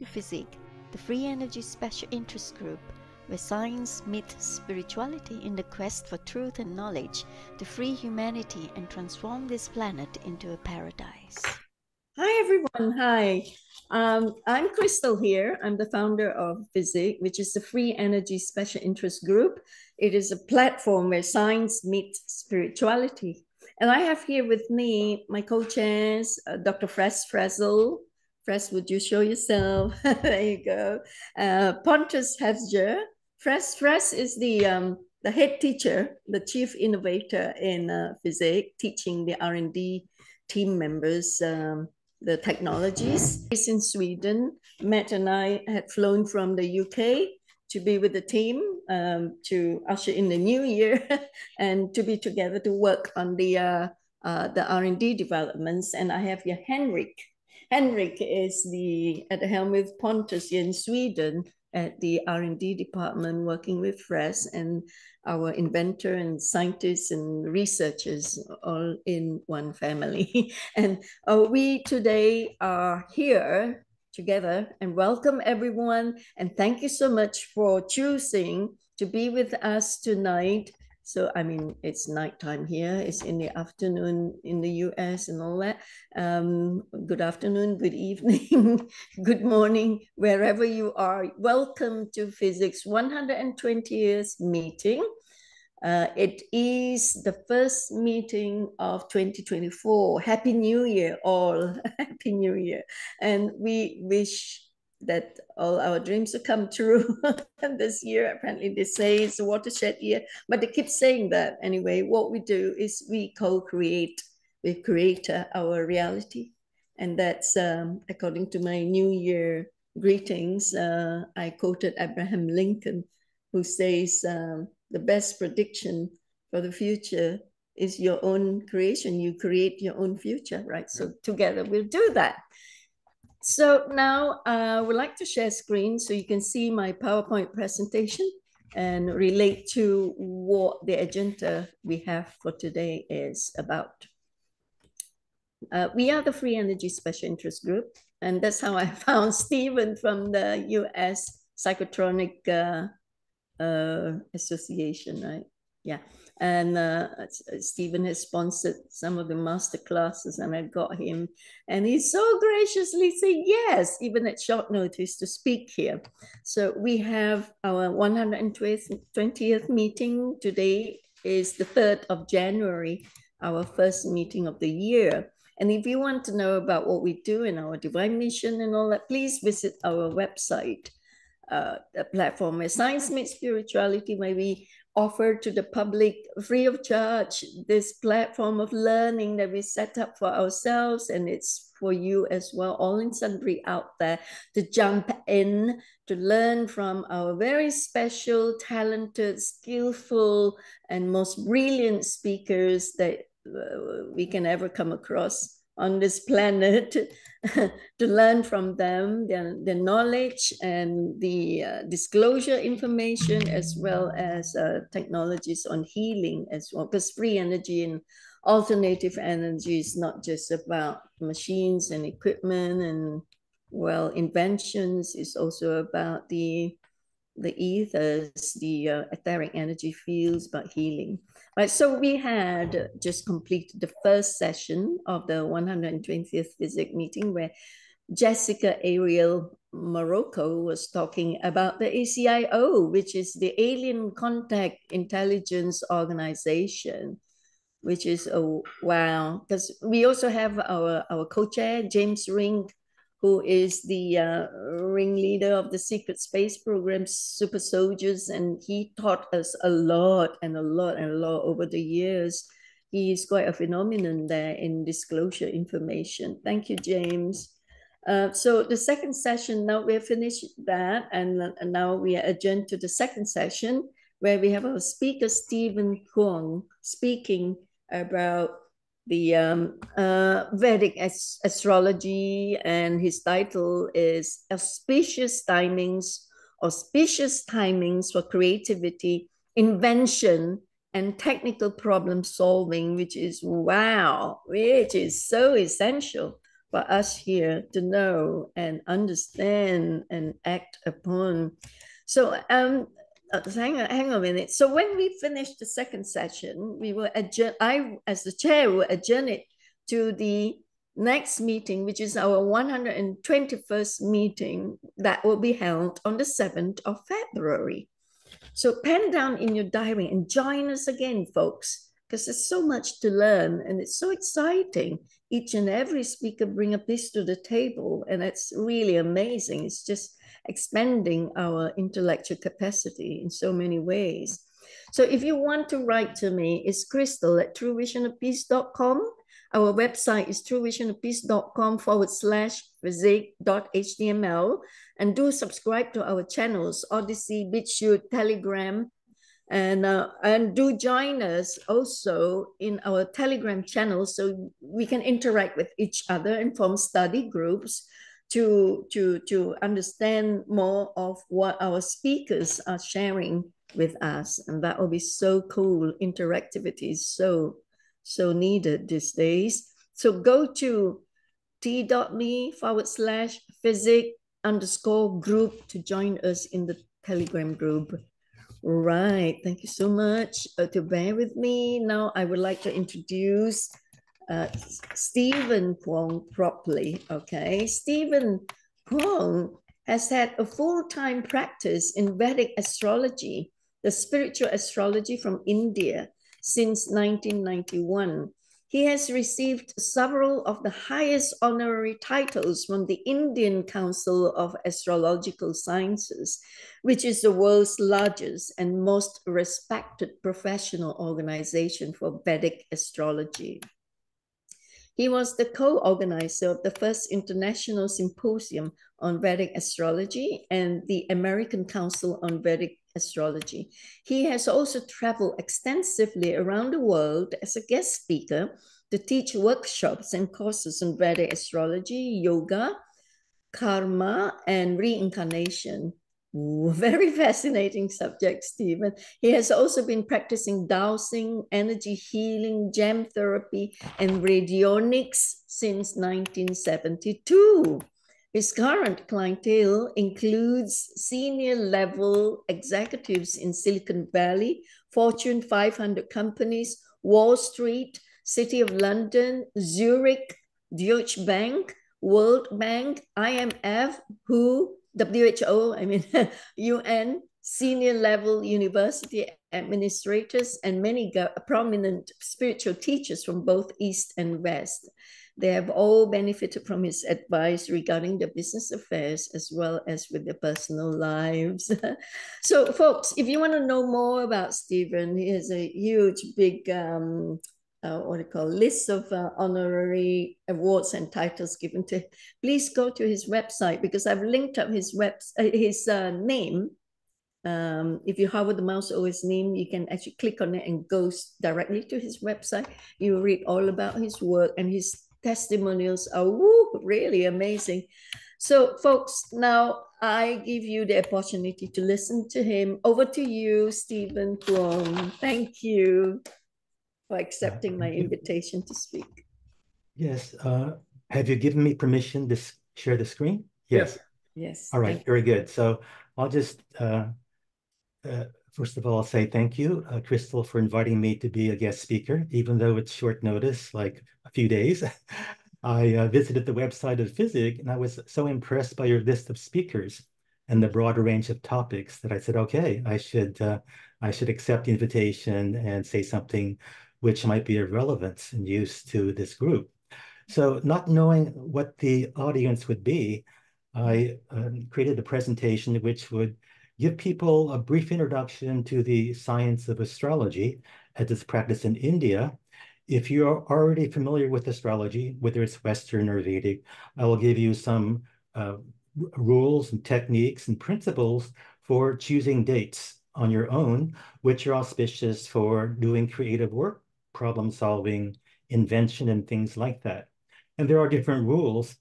FESIG, the free energy special interest group where science meets spirituality in the quest for truth and knowledge to free humanity and transform this planet into a paradise. Hi, everyone. Hi. I'm Crystal here. I'm the founder of FESIG, which is the free energy special interest group. It is a platform where science meets spirituality. And I have here with me my co-chairs, Dr. Frazel. Fres, would you show yourself? There you go. Pontus Hefger. Fres is the head teacher, the chief innovator in FESIG, teaching the R&D team members the technologies. He's in Sweden. Matt and I had flown from the UK to be with the team to usher in the new year and to be together to work on the R&D developments. And I have here Henrik. Henrik is at the helm with Pontus here in Sweden at the R&D department, working with Fres and our inventor and scientists and researchers all in one family. And we today are here together and welcome everyone. And thank you so much for choosing to be with us tonight. So, I mean, it's nighttime here. It's in the afternoon in the US and all that. Good afternoon, good evening, good morning, wherever you are. Welcome to FESIG's 120th meeting. It is the first meeting of 2024. Happy New Year, all. Happy New Year. And we wish that all our dreams will come true this year. Apparently they say it's a watershed year, but they keep saying that. Anyway, what we do is we co-create, we create our reality. And that's according to my New Year greetings. I quoted Abraham Lincoln, who says, the best prediction for the future is your own creation. You create your own future, right? So together we'll do that. So now I would like to share screen so you can see my PowerPoint presentation and relate to what the agenda we have for today is about. We are the Free Energy Special Interest Group, and that's how I found Stephen from the US Psychotronic Association, right? Yeah. And Stephen has sponsored some of the master classes, and I got him, and he so graciously said yes, even at short notice, to speak here. So we have our 120th meeting. Today is the 3rd of January, our first meeting of the year. And if you want to know about what we do in our divine mission and all that, please visit our website. A platform where science meets spirituality, where we offer to the public free of charge this platform of learning that we set up for ourselves, and it's for you as well, all in sundry out there, to jump in, to learn from our very special, talented, skillful, and most brilliant speakers that we can ever come across on this planet, to learn from them, their knowledge and the disclosure information, as well as technologies on healing as well, because free energy and alternative energy is not just about machines and equipment and, well, inventions. It's also about the ethers, the etheric energy fields, but healing. Right, so we had just completed the first session of the 120th FESIG meeting, where Jessica Ariel Morocco was talking about the ACIO, which is the Alien Contact Intelligence Organization, which is, oh, wow, because we also have our co-chair, James Ring, who is the ringleader of the secret space program, Super Soldiers, and he taught us a lot and a lot and a lot over the years. He is quite a phenomenon there in disclosure information. Thank you, James. So the second session, now we have finished that, and now we are adjourned to the second session, where we have our speaker, Stephen Quong, speaking about the Vedic Astrology, and his title is Auspicious Timings, Auspicious Timings for Creativity, Invention, and Technical Problem Solving, which is, wow, which is so essential for us here to know and understand and act upon. So hang on a minute. So when we finish the second session, we will adjourn, I, as the chair, will adjourn it to the next meeting, which is our 121st meeting that will be held on the 7th of February. So pen down in your diary and join us again, folks, because there's so much to learn and it's so exciting. Each and every speaker bring a piece to the table, and it's really amazing. It's just expanding our intellectual capacity in so many ways. So if you want to write to me, it's Crystal at truevisionofpeace.com. Our website is truevisionofpeace.com/FESIG.html. And do subscribe to our channels, Odyssey, BitChute, Telegram, and do join us also in our Telegram channel so we can interact with each other and form study groups to understand more of what our speakers are sharing with us. And that will be so cool. Interactivity is so needed these days. So go to t.me/FESIG_group to join us in the Telegram group. Right. Thank you so much to bear with me. Now I would like to introduce Stephen Quong properly. Okay. Stephen Quong has had a full-time practice in Vedic astrology, the spiritual astrology from India, since 1991. He has received several of the highest honorary titles from the Indian Council of Astrological Sciences, which is the world's largest and most respected professional organization for Vedic astrology. He was the co-organizer of the first International Symposium on Vedic Astrology and the American Council on Vedic Astrology. He has also traveled extensively around the world as a guest speaker to teach workshops and courses on Vedic astrology, yoga, karma, and reincarnation. Ooh, very fascinating subject, Stephen. He has also been practicing dowsing, energy healing, gem therapy, and radionics since 1972. His current clientele includes senior level executives in Silicon Valley, Fortune 500 companies, Wall Street, City of London, Zurich, Deutsche Bank, World Bank, IMF, WHO, UN, senior level university administrators, and many prominent spiritual teachers from both East and West. They have all benefited from his advice regarding their business affairs as well as with their personal lives. So, folks, if you want to know more about Stephen, he has a huge, big list of honorary awards and titles given to him. Please go to his website because I've linked up his name. If you hover the mouse over his name, you can actually click on it and goes directly to his website. You read all about his work, and his testimonials are really amazing. So, folks, now I give you the opportunity to listen to him. Over to you, Stephen Quong. Thank you for accepting my invitation to speak. Yes. Have you given me permission to share the screen? Yes. Yes. All right. Very good. So I'll just, first of all, say thank you, Crystal, for inviting me to be a guest speaker, even though it's short notice, like a few days. I visited the website of FESIG, and I was so impressed by your list of speakers and the broader range of topics that I said, okay, I should accept the invitation and say something which might be of relevance and use to this group. So not knowing what the audience would be, I created a presentation which would give people a brief introduction to the science of astrology as it's practiced in India. If you're already familiar with astrology, whether it's Western or Vedic, I will give you some rules and techniques and principles for choosing dates on your own, which are auspicious for doing creative work, problem solving, invention, and things like that. And there are different rules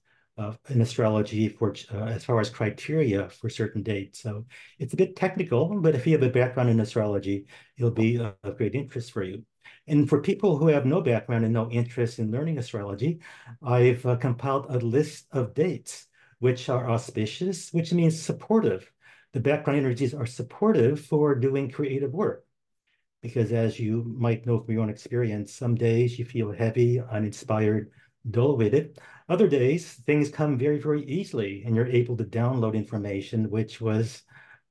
in astrology for as far as criteria for certain dates. So it's a bit technical, but if you have a background in astrology, it'll be of great interest for you. And for people who have no background and no interest in learning astrology, I've compiled a list of dates which are auspicious, which means supportive. The background energies are supportive for doing creative work. Because as you might know from your own experience, some days you feel heavy, uninspired, dull-witted. Other days, things come very, very easily, and you're able to download information which was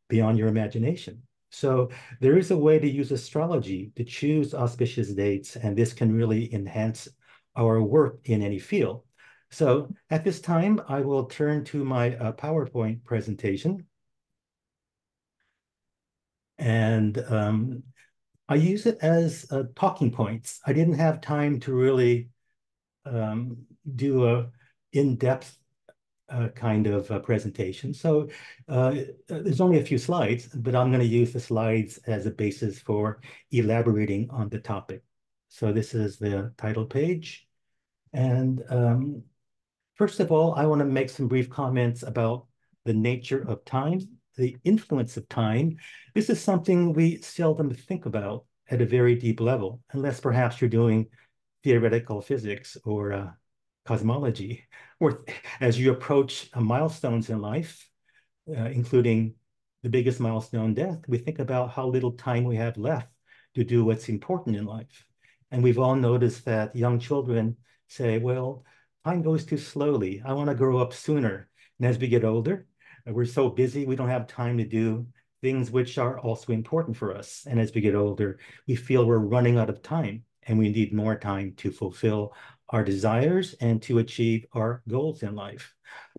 beyond your imagination. So there is a way to use astrology to choose auspicious dates, and this can really enhance our work in any field. So at this time, I will turn to my PowerPoint presentation. And I use it as talking points. I didn't have time to really do a in-depth kind of presentation. So there's only a few slides, but I'm going to use the slides as a basis for elaborating on the topic. So this is the title page. And first of all, I want to make some brief comments about the nature of time, the influence of time. This is something we seldom think about at a very deep level, unless perhaps you're doing theoretical physics or cosmology, or as you approach milestones in life, including the biggest milestone, death, we think about how little time we have left to do what's important in life. And we've all noticed that young children say, well, time goes too slowly. I want to grow up sooner. And as we get older, we're so busy, we don't have time to do things which are also important for us. And as we get older, we feel we're running out of time and we need more time to fulfill our desires and to achieve our goals in life.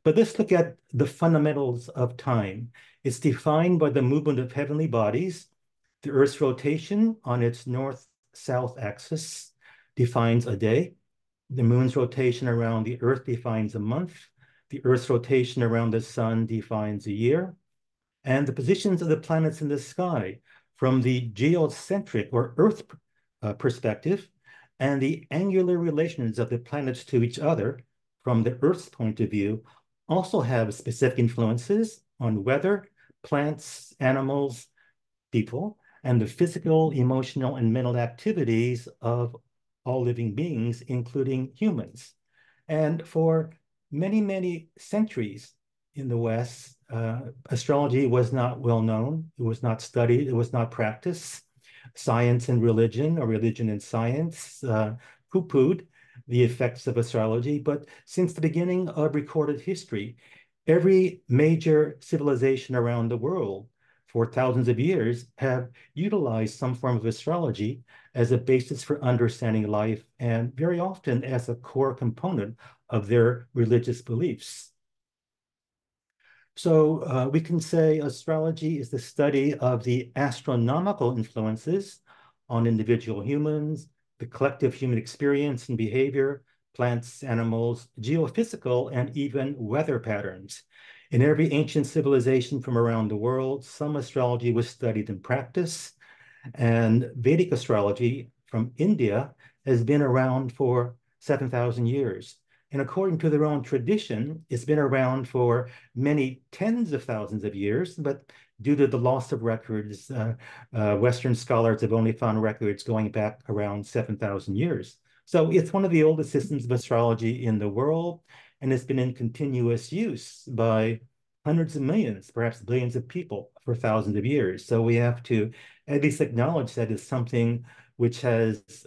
But let's look at the fundamentals of time. It's defined by the movement of heavenly bodies. The Earth's rotation on its north-south axis defines a day. The moon's rotation around the Earth defines a month. The Earth's rotation around the sun defines a year. And the positions of the planets in the sky from the geocentric or Earth perspective and the angular relations of the planets to each other from the Earth's point of view also have specific influences on weather, plants, animals, people, and the physical, emotional, and mental activities of all living beings, including humans. And for many, many centuries in the West, astrology was not well known. It was not studied. It was not practiced. Science and religion, or religion and science, poo-pooed the effects of astrology. But since the beginning of recorded history, every major civilization around the world for thousands of years have utilized some form of astrology as a basis for understanding life, and very often as a core component of their religious beliefs. So we can say astrology is the study of the astronomical influences on individual humans, the collective human experience and behavior, plants, animals, geophysical, and even weather patterns. In every ancient civilization from around the world, some astrology was studied in practice, and Vedic astrology from India has been around for 7,000 years. And according to their own tradition, it's been around for many tens of thousands of years, but due to the loss of records, Western scholars have only found records going back around 7,000 years. So it's one of the oldest systems of astrology in the world, and it's been in continuous use by hundreds of millions, perhaps billions of people for thousands of years. So we have to at least acknowledge that it's something which has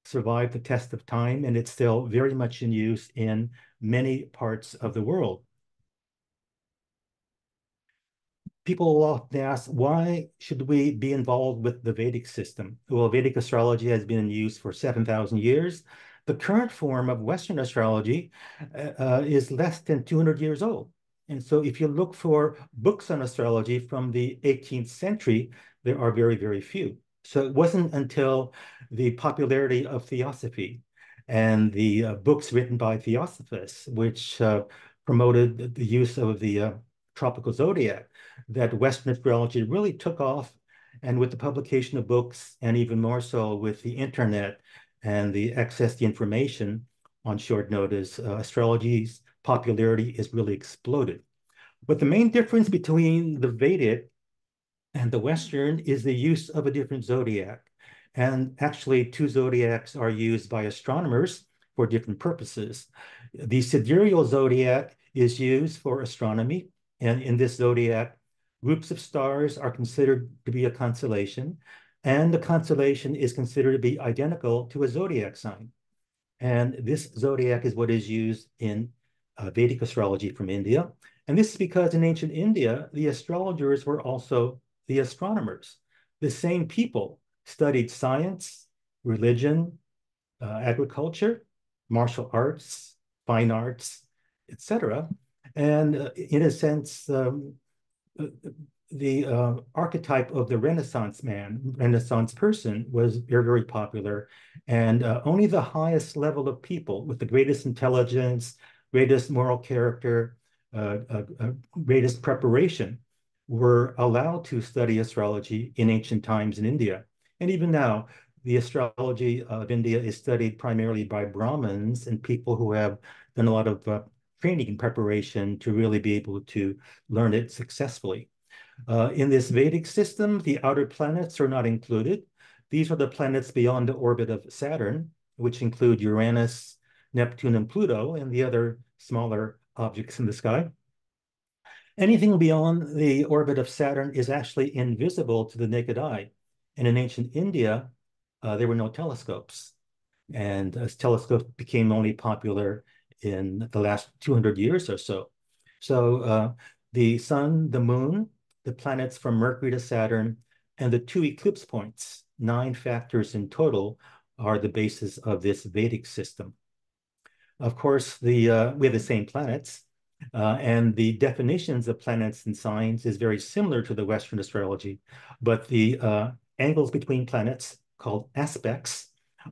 survived the test of time, and it's still very much in use in many parts of the world. People will often ask, why should we be involved with the Vedic system? Well, Vedic astrology has been in use for 7,000 years. The current form of Western astrology is less than 200 years old. And so if you look for books on astrology from the 18th century, there are very, very few. So it wasn't until the popularity of Theosophy and the books written by Theosophists, which promoted the use of the tropical zodiac, that Western astrology really took off. And with the publication of books, and even more so with the internet and the access to information on short notice, astrology's popularity has really exploded. But the main difference between the Vedic and the Western is the use of a different zodiac. And actually, two zodiacs are used by astronomers for different purposes. The sidereal zodiac is used for astronomy. And in this zodiac, groups of stars are considered to be a constellation. And the constellation is considered to be identical to a zodiac sign. And this zodiac is what is used in Vedic astrology from India. And this is because in ancient India, the astrologers were also the astronomers. The same people studied science, religion, agriculture, martial arts, fine arts, etc. And in a sense, the archetype of the Renaissance man, Renaissance person was very, very popular. And only the highest level of people with the greatest intelligence, greatest moral character, greatest preparation were allowed to study astrology in ancient times in India. And even now, the astrology of India is studied primarily by Brahmins and people who have done a lot of training and preparation to really be able to learn it successfully. In this Vedic system, the outer planets are not included. These are the planets beyond the orbit of Saturn, which include Uranus, Neptune, and Pluto, and the other smaller objects in the sky. Anything beyond the orbit of Saturn is actually invisible to the naked eye. And in ancient India, there were no telescopes. And telescopes became only popular in the last 200 years or so. So the sun, the moon, the planets from Mercury to Saturn, and the two eclipse points, 9 factors in total, are the basis of this Vedic system. Of course, we have the same planets, and the definitions of planets and signs is very similar to the Western astrology, but the angles between planets, called aspects,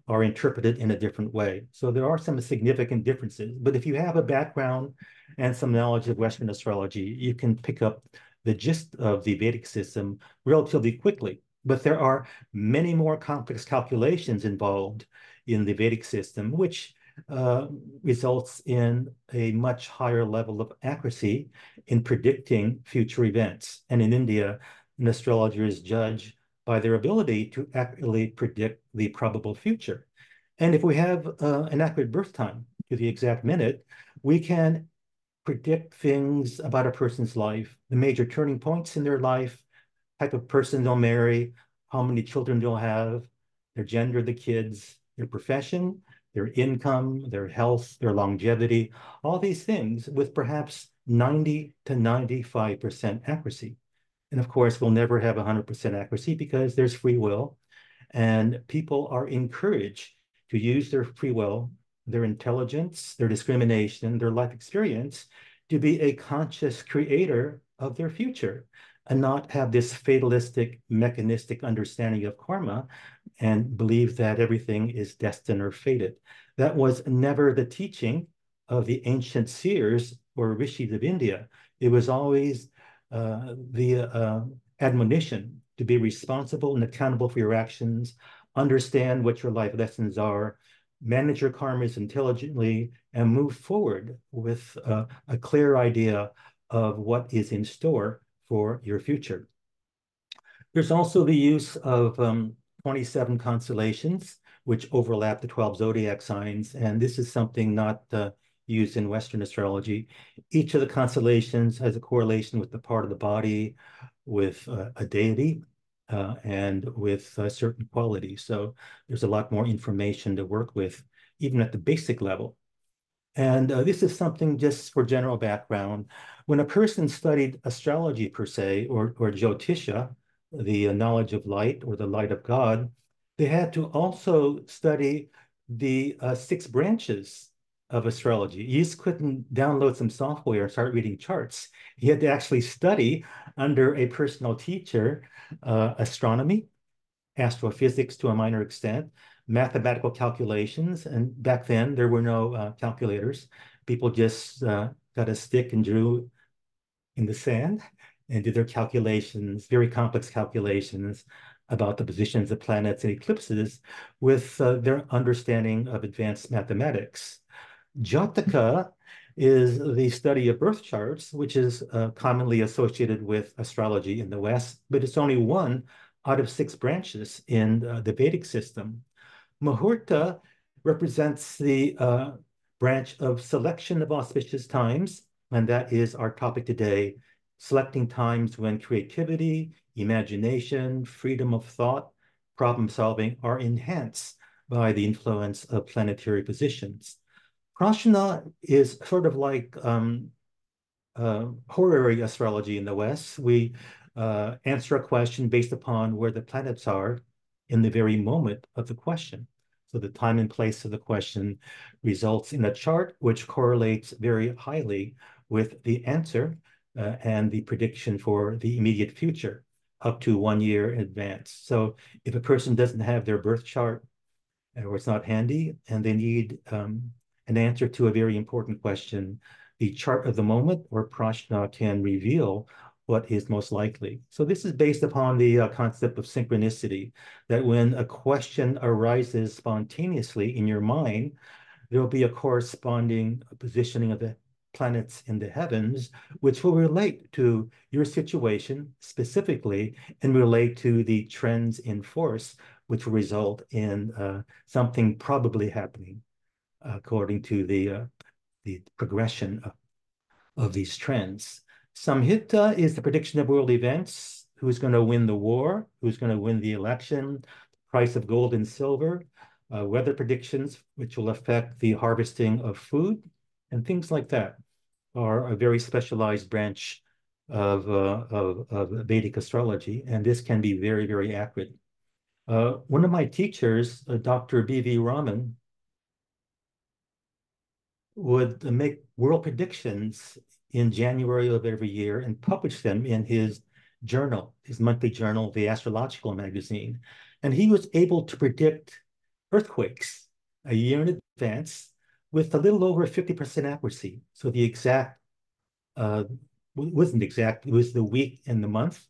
are interpreted in a different way. So there are some significant differences, but if you have a background and some knowledge of Western astrology, you can pick up the gist of the Vedic system relatively quickly. But there are many more complex calculations involved in the Vedic system, which results in a much higher level of accuracy in predicting future events. And in India, an astrologer is judged by their ability to accurately predict the probable future. And if we have an accurate birth time to the exact minute, we can predict things about a person's life, the major turning points in their life, type of person they'll marry, how many children they'll have, their gender, the kids, their profession, their income, their health, their longevity, all these things with perhaps 90 to 95% accuracy. And of course, we'll never have 100% accuracy because there's free will, and people are encouraged to use their free will, their intelligence, their discrimination, their life experience to be a conscious creator of their future and not have this fatalistic, mechanistic understanding of karma and believe that everything is destined or fated. That was never the teaching of the ancient seers or rishis of India. It was always the admonition to be responsible and accountable for your actions, understand what your life lessons are, manage your karmas intelligently, and move forward with a clear idea of what is in store for your future. There's also the use of 27 constellations, which overlap the 12 zodiac signs, and this is something not used in Western astrology. Each of the constellations has a correlation with the part of the body, with a deity, and with certain qualities. So there's a lot more information to work with, even at the basic level. And this is something just for general background. When a person studied astrology per se, or Jyotisha, the knowledge of light or the light of God, they had to also study the 6 branches of astrology. You just couldn't download some software and start reading charts. You had to actually study under a personal teacher, astronomy, astrophysics to a minor extent, mathematical calculations. And back then, there were no calculators. People just got a stick and drew in the sand and did their calculations, very complex calculations about the positions of planets and eclipses with their understanding of advanced mathematics. Jataka is the study of birth charts, which is commonly associated with astrology in the West, but it's only one out of 6 branches in the Vedic system. Muhurta represents the branch of selection of auspicious times, and that is our topic today, selecting times when creativity, imagination, freedom of thought, problem solving are enhanced by the influence of planetary positions. Prashna is sort of like horary astrology in the West. We answer a question based upon where the planets are in the very moment of the question. So the time and place of the question results in a chart which correlates very highly with the answer and the prediction for the immediate future up to 1 year in advance. So if a person doesn't have their birth chart or it's not handy and they need an answer to a very important question, the chart of the moment or prashna can reveal what is most likely. So this is based upon the concept of synchronicity, that when a question arises spontaneously in your mind, there will be a corresponding positioning of the planets in the heavens, which will relate to your situation specifically and relate to the trends in force, which will result in something probably happening according to the progression of these trends. Samhita is the prediction of world events, who's going to win the war, who's going to win the election, price of gold and silver, weather predictions, which will affect the harvesting of food, and things like that are a very specialized branch of Vedic astrology, and this can be very, very accurate. One of my teachers, Dr. B.V. Raman, would make world predictions in January of every year and publish them in his journal, his monthly journal, the Astrological magazine. And he was able to predict earthquakes a year in advance with a little over 50% accuracy. So the exact, wasn't exact, it was the week and the month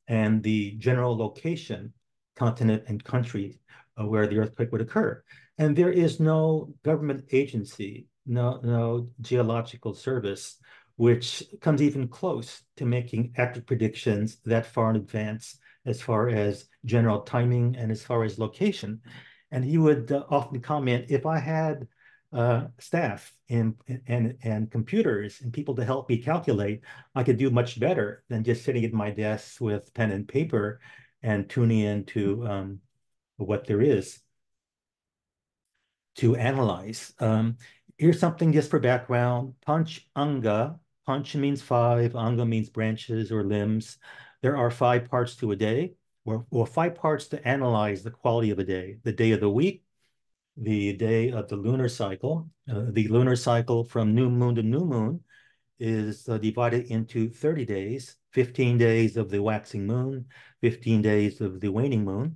and the general location, continent and country where the earthquake would occur. And there is no government agency, no geological service, which comes even close to making accurate predictions that far in advance as far as general timing and as far as location. And he would often comment, if I had staff and computers and people to help me calculate, I could do much better than just sitting at my desk with pen and paper and tuning into what there is to analyze. Here's something just for background. Panchanga, panch means 5, anga means branches or limbs. There are 5 parts to a day, or 5 parts to analyze the quality of a day. The day of the week, the day of the lunar cycle. The lunar cycle from new moon to new moon is divided into 30 days, 15 days of the waxing moon, 15 days of the waning moon.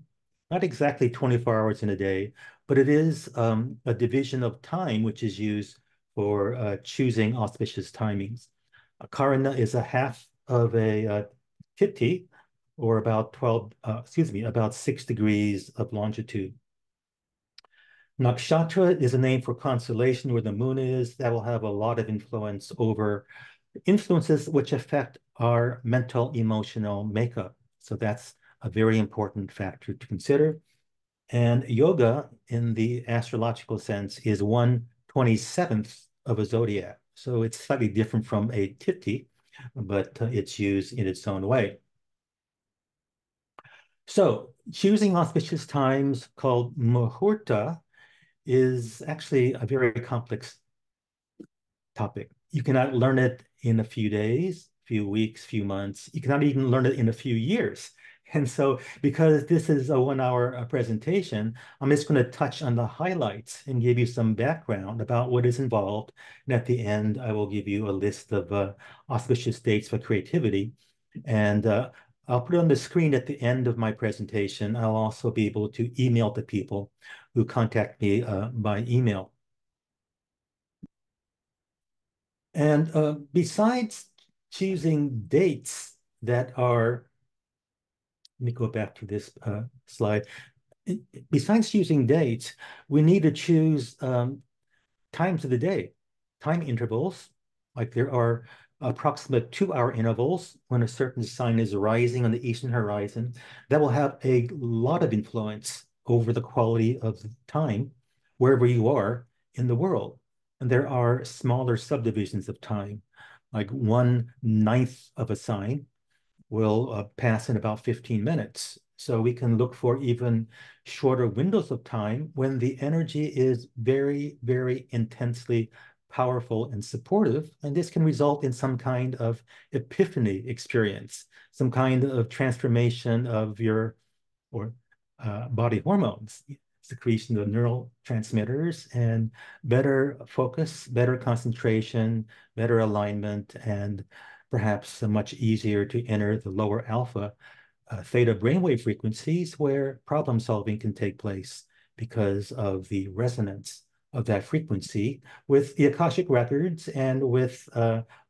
Not exactly 24 hours in a day, but it is a division of time which is used for choosing auspicious timings. Karana is a half of a Tithi, or about about 6 degrees of longitude. Nakshatra is a name for constellation where the moon is. That will have a lot of influence over influences which affect our mental, emotional makeup. So that's a very important factor to consider. And yoga, in the astrological sense, is 1/27th of a zodiac. So it's slightly different from a Tithi, but it's used in its own way. So choosing auspicious times, called muhurta, is actually a very complex topic. You cannot learn it in a few days, few weeks, few months. You cannot even learn it in a few years. And so because this is a 1-hour presentation, I'm just going to touch on the highlights and give you some background about what is involved. And at the end, I will give you a list of auspicious dates for creativity. And I'll put it on the screen at the end of my presentation. I'll also be able to email to people who contact me by email. And besides choosing dates that are, let me go back to this slide. Besides choosing dates, we need to choose times of the day, time intervals. Like there are approximate 2-hour intervals when a certain sign is rising on the eastern horizon, that will have a lot of influence over the quality of time wherever you are in the world. And there are smaller subdivisions of time, like 1/9 of a sign will pass in about 15 minutes. So we can look for even shorter windows of time when the energy is very, very intensely powerful and supportive. And this can result in some kind of epiphany experience, some kind of transformation of your body hormones, secretion of neurotransmitters, and better focus, better concentration, better alignment, and perhaps much easier to enter the lower alpha theta brainwave frequencies where problem solving can take place because of the resonance of that frequency with the Akashic records and with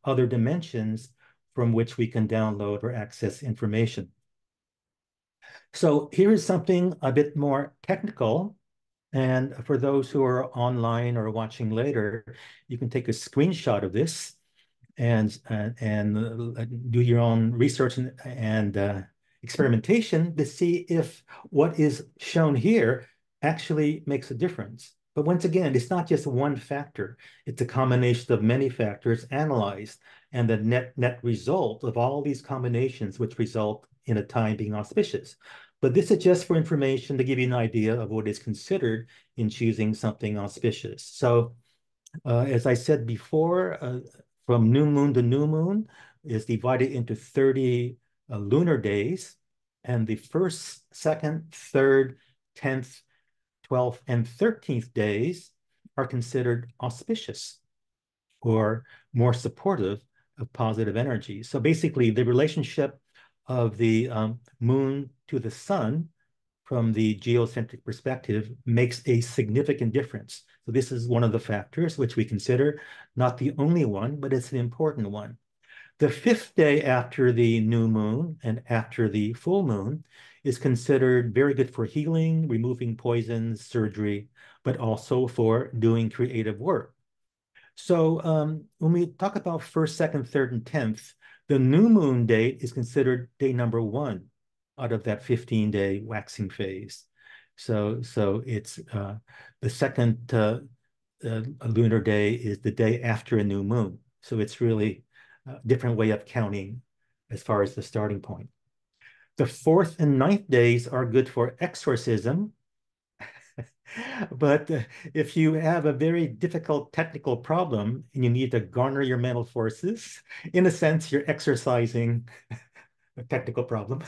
other dimensions from which we can download or access information. So here is something a bit more technical. And for those who are online or watching later, you can take a screenshot of this and do your own research and experimentation to see if what is shown here actually makes a difference. But once again, it's not just one factor. It's a combination of many factors analyzed, and the net result of all these combinations which result in a time being auspicious. But this is just for information to give you an idea of what is considered in choosing something auspicious. So as I said before, from new moon to new moon is divided into 30 lunar days, and the first, second, third, 10th, 12th, and 13th days are considered auspicious or more supportive of positive energy. So basically, the relationship of the moon to the sun from the geocentric perspective makes a significant difference. So this is one of the factors which we consider, not the only one, but it's an important one. The 5th day after the new moon and after the full moon is considered very good for healing, removing poisons, surgery, but also for doing creative work. So when we talk about 1st, 2nd, 3rd, and 10th, the new moon date is considered day number 1 out of that 15-day waxing phase. So it's the second lunar day is the day after a new moon. So it's really a different way of counting as far as the starting point. The 4th and 9th days are good for exorcism. But if you have a very difficult technical problem and you need to garner your mental forces, in a sense, you're exercising a technical problem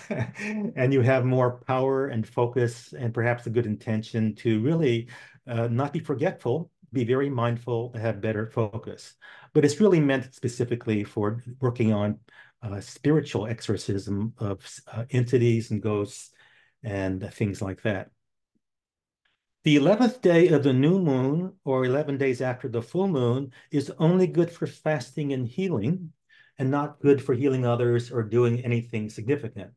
and you have more power and focus and perhaps a good intention to really not be forgetful, be very mindful, have better focus. But it's really meant specifically for working on spiritual exorcism of entities and ghosts and things like that. The 11th day of the new moon, or 11 days after the full moon, is only good for fasting and healing, and not good for healing others or doing anything significant.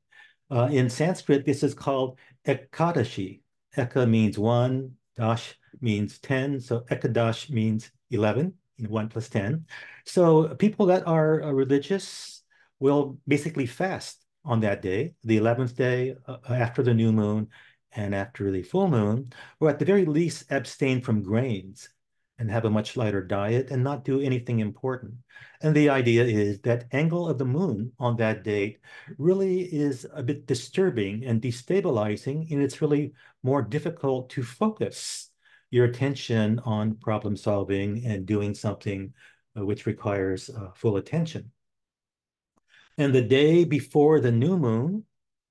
In Sanskrit, this is called Ekadashi. Eka means 1, dash means 10, so Ekadash means 11, 1 plus 10. So people that are religious will basically fast on that day, the 11th day after the new moon, and after the full moon, or at the very least abstain from grains and have a much lighter diet and not do anything important. And the idea is that angle of the moon on that date really is a bit disturbing and destabilizing, and it's really more difficult to focus your attention on problem solving and doing something which requires full attention. And the day before the new moon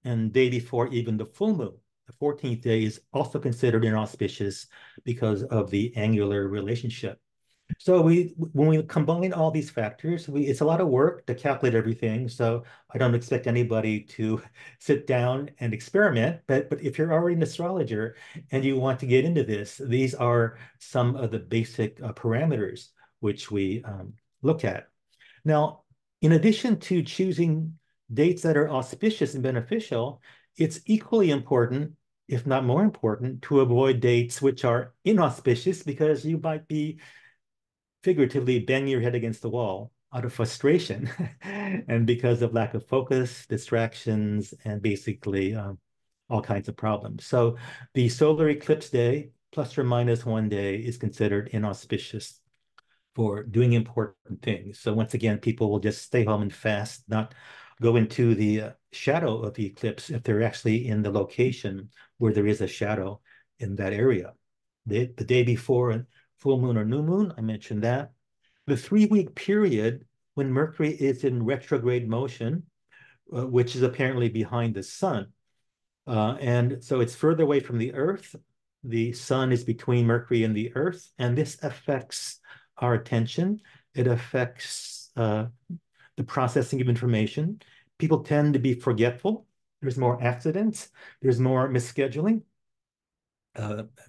and day before even the full moon, the 14th day, is also considered inauspicious because of the angular relationship. So when we combine all these factors, it's a lot of work to calculate everything. So I don't expect anybody to sit down and experiment. But if you're already an astrologer and you want to get into this, these are some of the basic parameters which we look at. Now, in addition to choosing dates that are auspicious and beneficial, it's equally important, if not more important, to avoid dates which are inauspicious because you might be figuratively banging your head against the wall out of frustration and because of lack of focus, distractions, and basically all kinds of problems. So the solar eclipse day, plus or minus 1 day, is considered inauspicious for doing important things. So once again, people will just stay home and fast, not go into the shadow of the eclipse if they're actually in the location where there is a shadow in that area. The day before a full moon or new moon, I mentioned that. The 3-week period when Mercury is in retrograde motion, which is apparently behind the sun. And so it's further away from the Earth. The sun is between Mercury and the Earth, and this affects our attention. It affects the processing of information. People tend to be forgetful. There's more accidents. There's more misscheduling.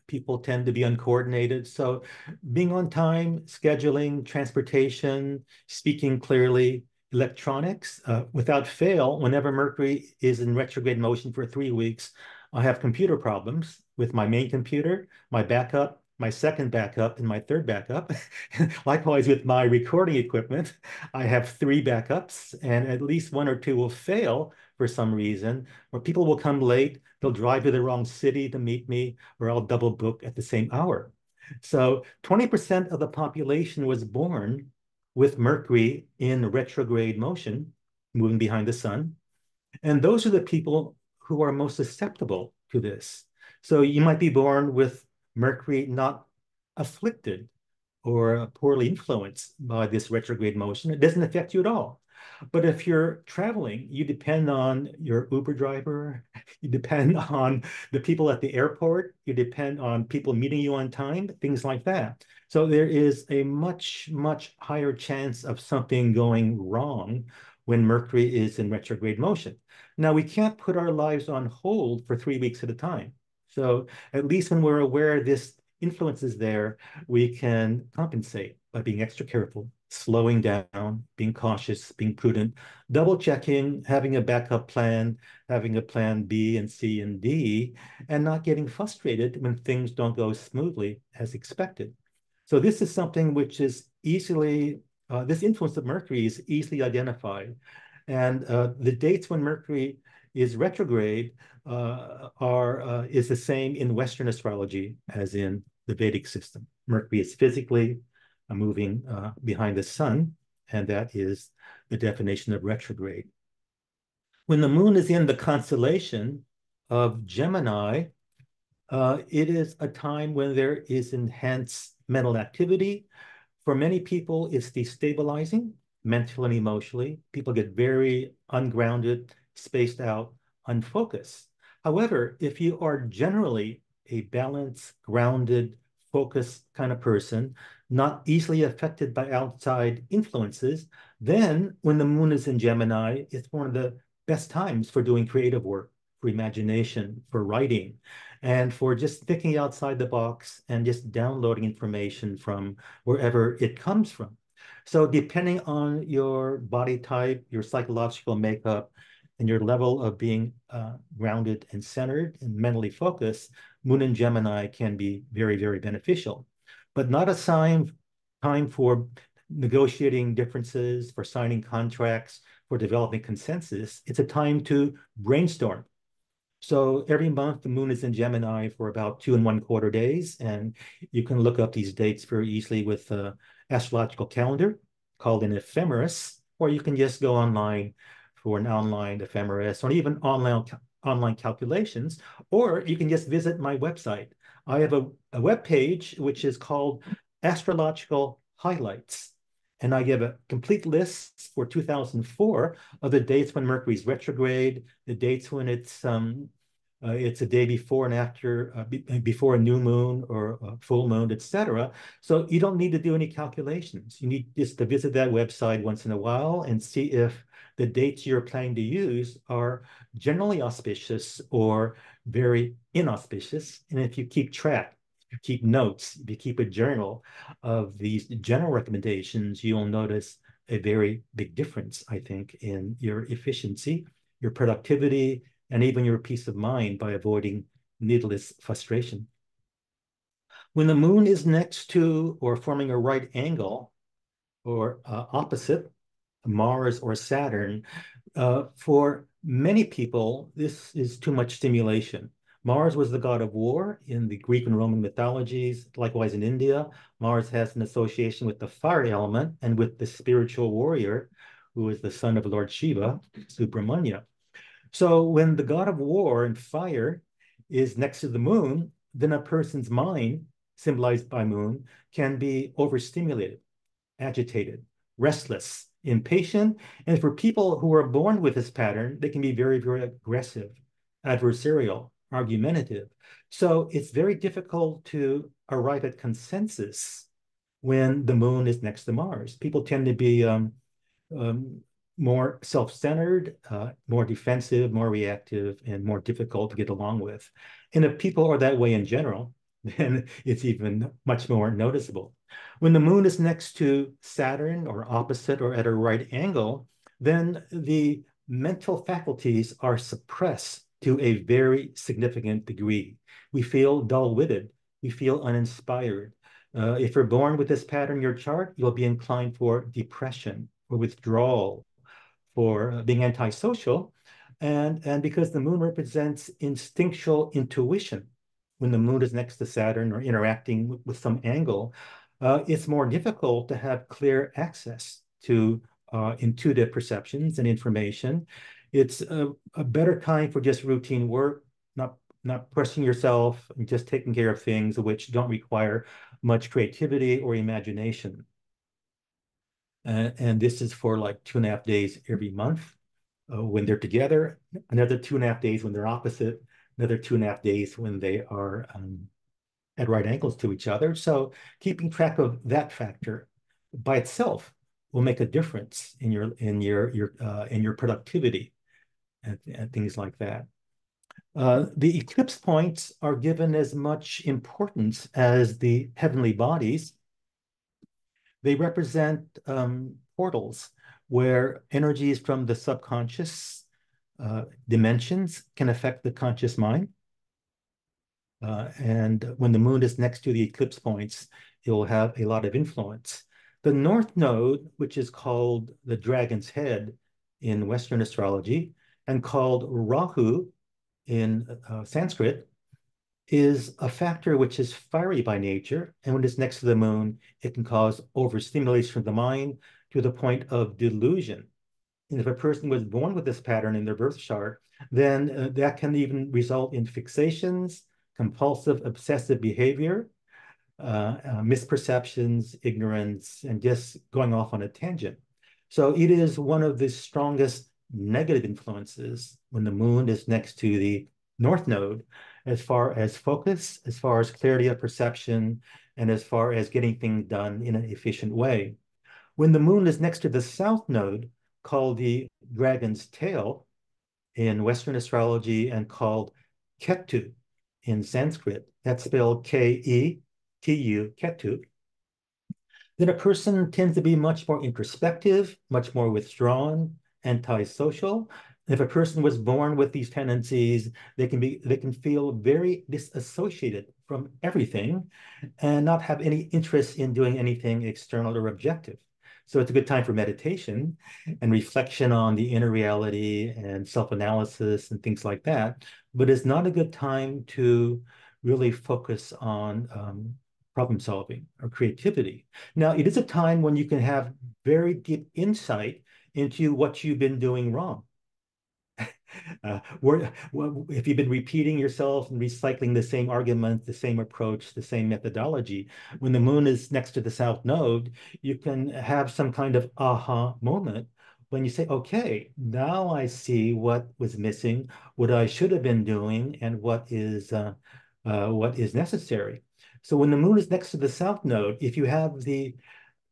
People tend to be uncoordinated. So being on time, scheduling, transportation, speaking clearly, electronics, without fail, whenever Mercury is in retrograde motion for 3 weeks, I have computer problems with my main computer, my backup, my second backup, and my third backup. Likewise with my recording equipment, I have 3 backups, and at least 1 or 2 will fail for some reason, or people will come late, they'll drive to the wrong city to meet me, or I'll double book at the same hour. So 20% of the population was born with Mercury in retrograde motion, moving behind the sun. And those are the people who are most susceptible to this. So you might be born with Mercury not afflicted or poorly influenced by this retrograde motion. It doesn't affect you at all. But if you're traveling, you depend on your Uber driver, you depend on the people at the airport, you depend on people meeting you on time, things like that. So there is a much, much higher chance of something going wrong when Mercury is in retrograde motion. Now, we can't put our lives on hold for 3 weeks at a time. So at least when we're aware this influence is there, we can compensate by being extra careful, slowing down, being cautious, being prudent, double checking, having a backup plan, having a plan B and C and D, and not getting frustrated when things don't go smoothly as expected. So this is something which is easily, this influence of Mercury is easily identified. And the dates when Mercury is retrograde is the same in Western astrology as in the Vedic system. Mercury is physically moving behind the sun, and that is the definition of retrograde. When the moon is in the constellation of Gemini, it is a time when there is enhanced mental activity. For many people, it's destabilizing mentally and emotionally. People get very ungrounded, spaced out, unfocused. However, if you are generally a balanced, grounded, focused kind of person, not easily affected by outside influences, then when the moon is in Gemini, it's one of the best times for doing creative work, for imagination, for writing, and for just thinking outside the box and just downloading information from wherever it comes from. So depending on your body type, your psychological makeup, and your level of being grounded and centered and mentally focused, Moon in Gemini can be very, very beneficial, but not a time for negotiating differences, for signing contracts, for developing consensus. It's a time to brainstorm. So every month, the moon is in Gemini for about 2¼ days, and you can look up these dates very easily with the astrological calendar called an ephemeris, or you can just go online for an online ephemeris, or even online calculations, or you can just visit my website. I have a web page which is called Astrological Highlights, and I give a complete list for 2004 of the dates when Mercury's retrograde, the dates when it's a day before and after, before a new moon or a full moon, etc. So you don't need to do any calculations. You need just to visit that website once in a while and see if the dates you're planning to use are generally auspicious or very inauspicious. And if you keep track, if you keep notes, if you keep a journal of these general recommendations, you'll notice a very big difference, I think, in your efficiency, your productivity, and even your peace of mind by avoiding needless frustration. When the moon is next to or forming a right angle or opposite Mars or Saturn, for many people, this is too much stimulation. Mars was the god of war in the Greek and Roman mythologies. Likewise, in India, Mars has an association with the fire element and with the spiritual warrior, who is the son of Lord Shiva, Subramanya. So when the god of war and fire is next to the moon, then a person's mind, symbolized by moon, can be overstimulated, agitated, restless, impatient. And for people who are born with this pattern, they can be very, very aggressive, adversarial, argumentative. So it's very difficult to arrive at consensus when the moon is next to Mars. People tend to be more self-centered, more defensive, more reactive, and more difficult to get along with. And if people are that way in general, then it's even much more noticeable. When the moon is next to Saturn or opposite or at a right angle, then the mental faculties are suppressed to a very significant degree. We feel dull-witted. We feel uninspired. If you're born with this pattern in your chart, you'll be inclined for depression or withdrawal, for being antisocial. And because the moon represents instinctual intuition, when the moon is next to Saturn or interacting with some angle, it's more difficult to have clear access to intuitive perceptions and information. It's a better time for just routine work, not pressing yourself, and just taking care of things which don't require much creativity or imagination. And this is for like 2.5 days every month when they're together, another 2.5 days when they're opposite, another 2.5 days when they are at right angles to each other. So keeping track of that factor by itself will make a difference in your productivity and things like that. The eclipse points are given as much importance as the heavenly bodies. They represent portals where energies from the subconscious dimensions can affect the conscious mind. And when the moon is next to the eclipse points, it will have a lot of influence. The north node, which is called the dragon's head in Western astrology and called Rahu in Sanskrit, is a factor which is fiery by nature, and when it's next to the moon, it can cause overstimulation of the mind to the point of delusion. And if a person was born with this pattern in their birth chart, then that can even result in fixations, compulsive, obsessive behavior, misperceptions, ignorance, and just going off on a tangent. So it is one of the strongest negative influences when the moon is next to the north node, as far as focus, as far as clarity of perception, and as far as getting things done in an efficient way. When the moon is next to the south node, called the dragon's tail in Western astrology and called Ketu in Sanskrit, that's spelled K-E-T-U, Ketu, then a person tends to be much more introspective, much more withdrawn, antisocial. If a person was born with these tendencies, they can feel very disassociated from everything and not have any interest in doing anything external or objective. So it's a good time for meditation and reflection on the inner reality and self-analysis and things like that. But it's not a good time to really focus on problem solving or creativity. Now, it is a time when you can have very deep insight into what you've been doing wrong. If you've been repeating yourself and recycling the same argument, the same approach, the same methodology, when the moon is next to the south node, you can have some kind of aha moment when you say, okay, now I see what was missing, what I should have been doing, and what is necessary. So when the moon is next to the south node, if you have the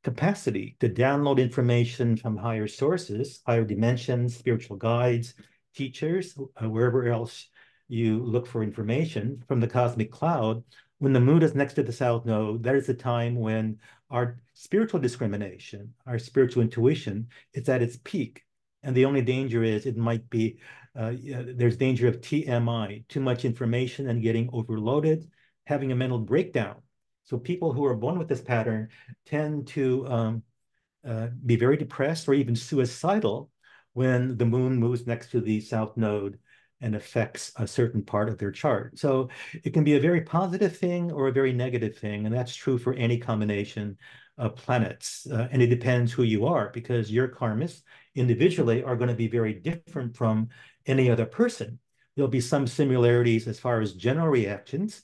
capacity to download information from higher sources, higher dimensions, spiritual guides, teachers, wherever else you look for information from the cosmic cloud, when the moon is next to the south node, that is the time when our spiritual discrimination, our spiritual intuition is at its peak. And the only danger is it might be, there's danger of TMI, too much information and getting overloaded, having a mental breakdown. So people who are born with this pattern tend to be very depressed or even suicidal when the moon moves next to the south node and affects a certain part of their chart. So it can be a very positive thing or a very negative thing, and that's true for any combination of planets. And it depends who you are, because your karmas individually are going to be very different from any other person. There'll be some similarities as far as general reactions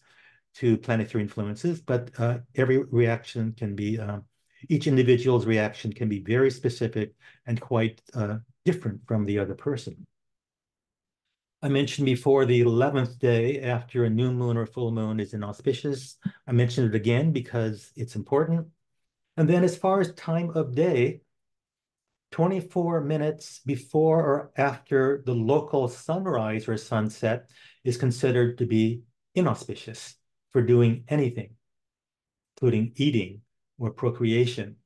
to planetary influences, but every reaction can be, each individual's reaction can be very specific and quite different from the other person. I mentioned before the 11th day after a new moon or full moon is inauspicious. I mentioned it again because it's important. And then as far as time of day, 24 minutes before or after the local sunrise or sunset is considered to be inauspicious for doing anything, including eating or procreation.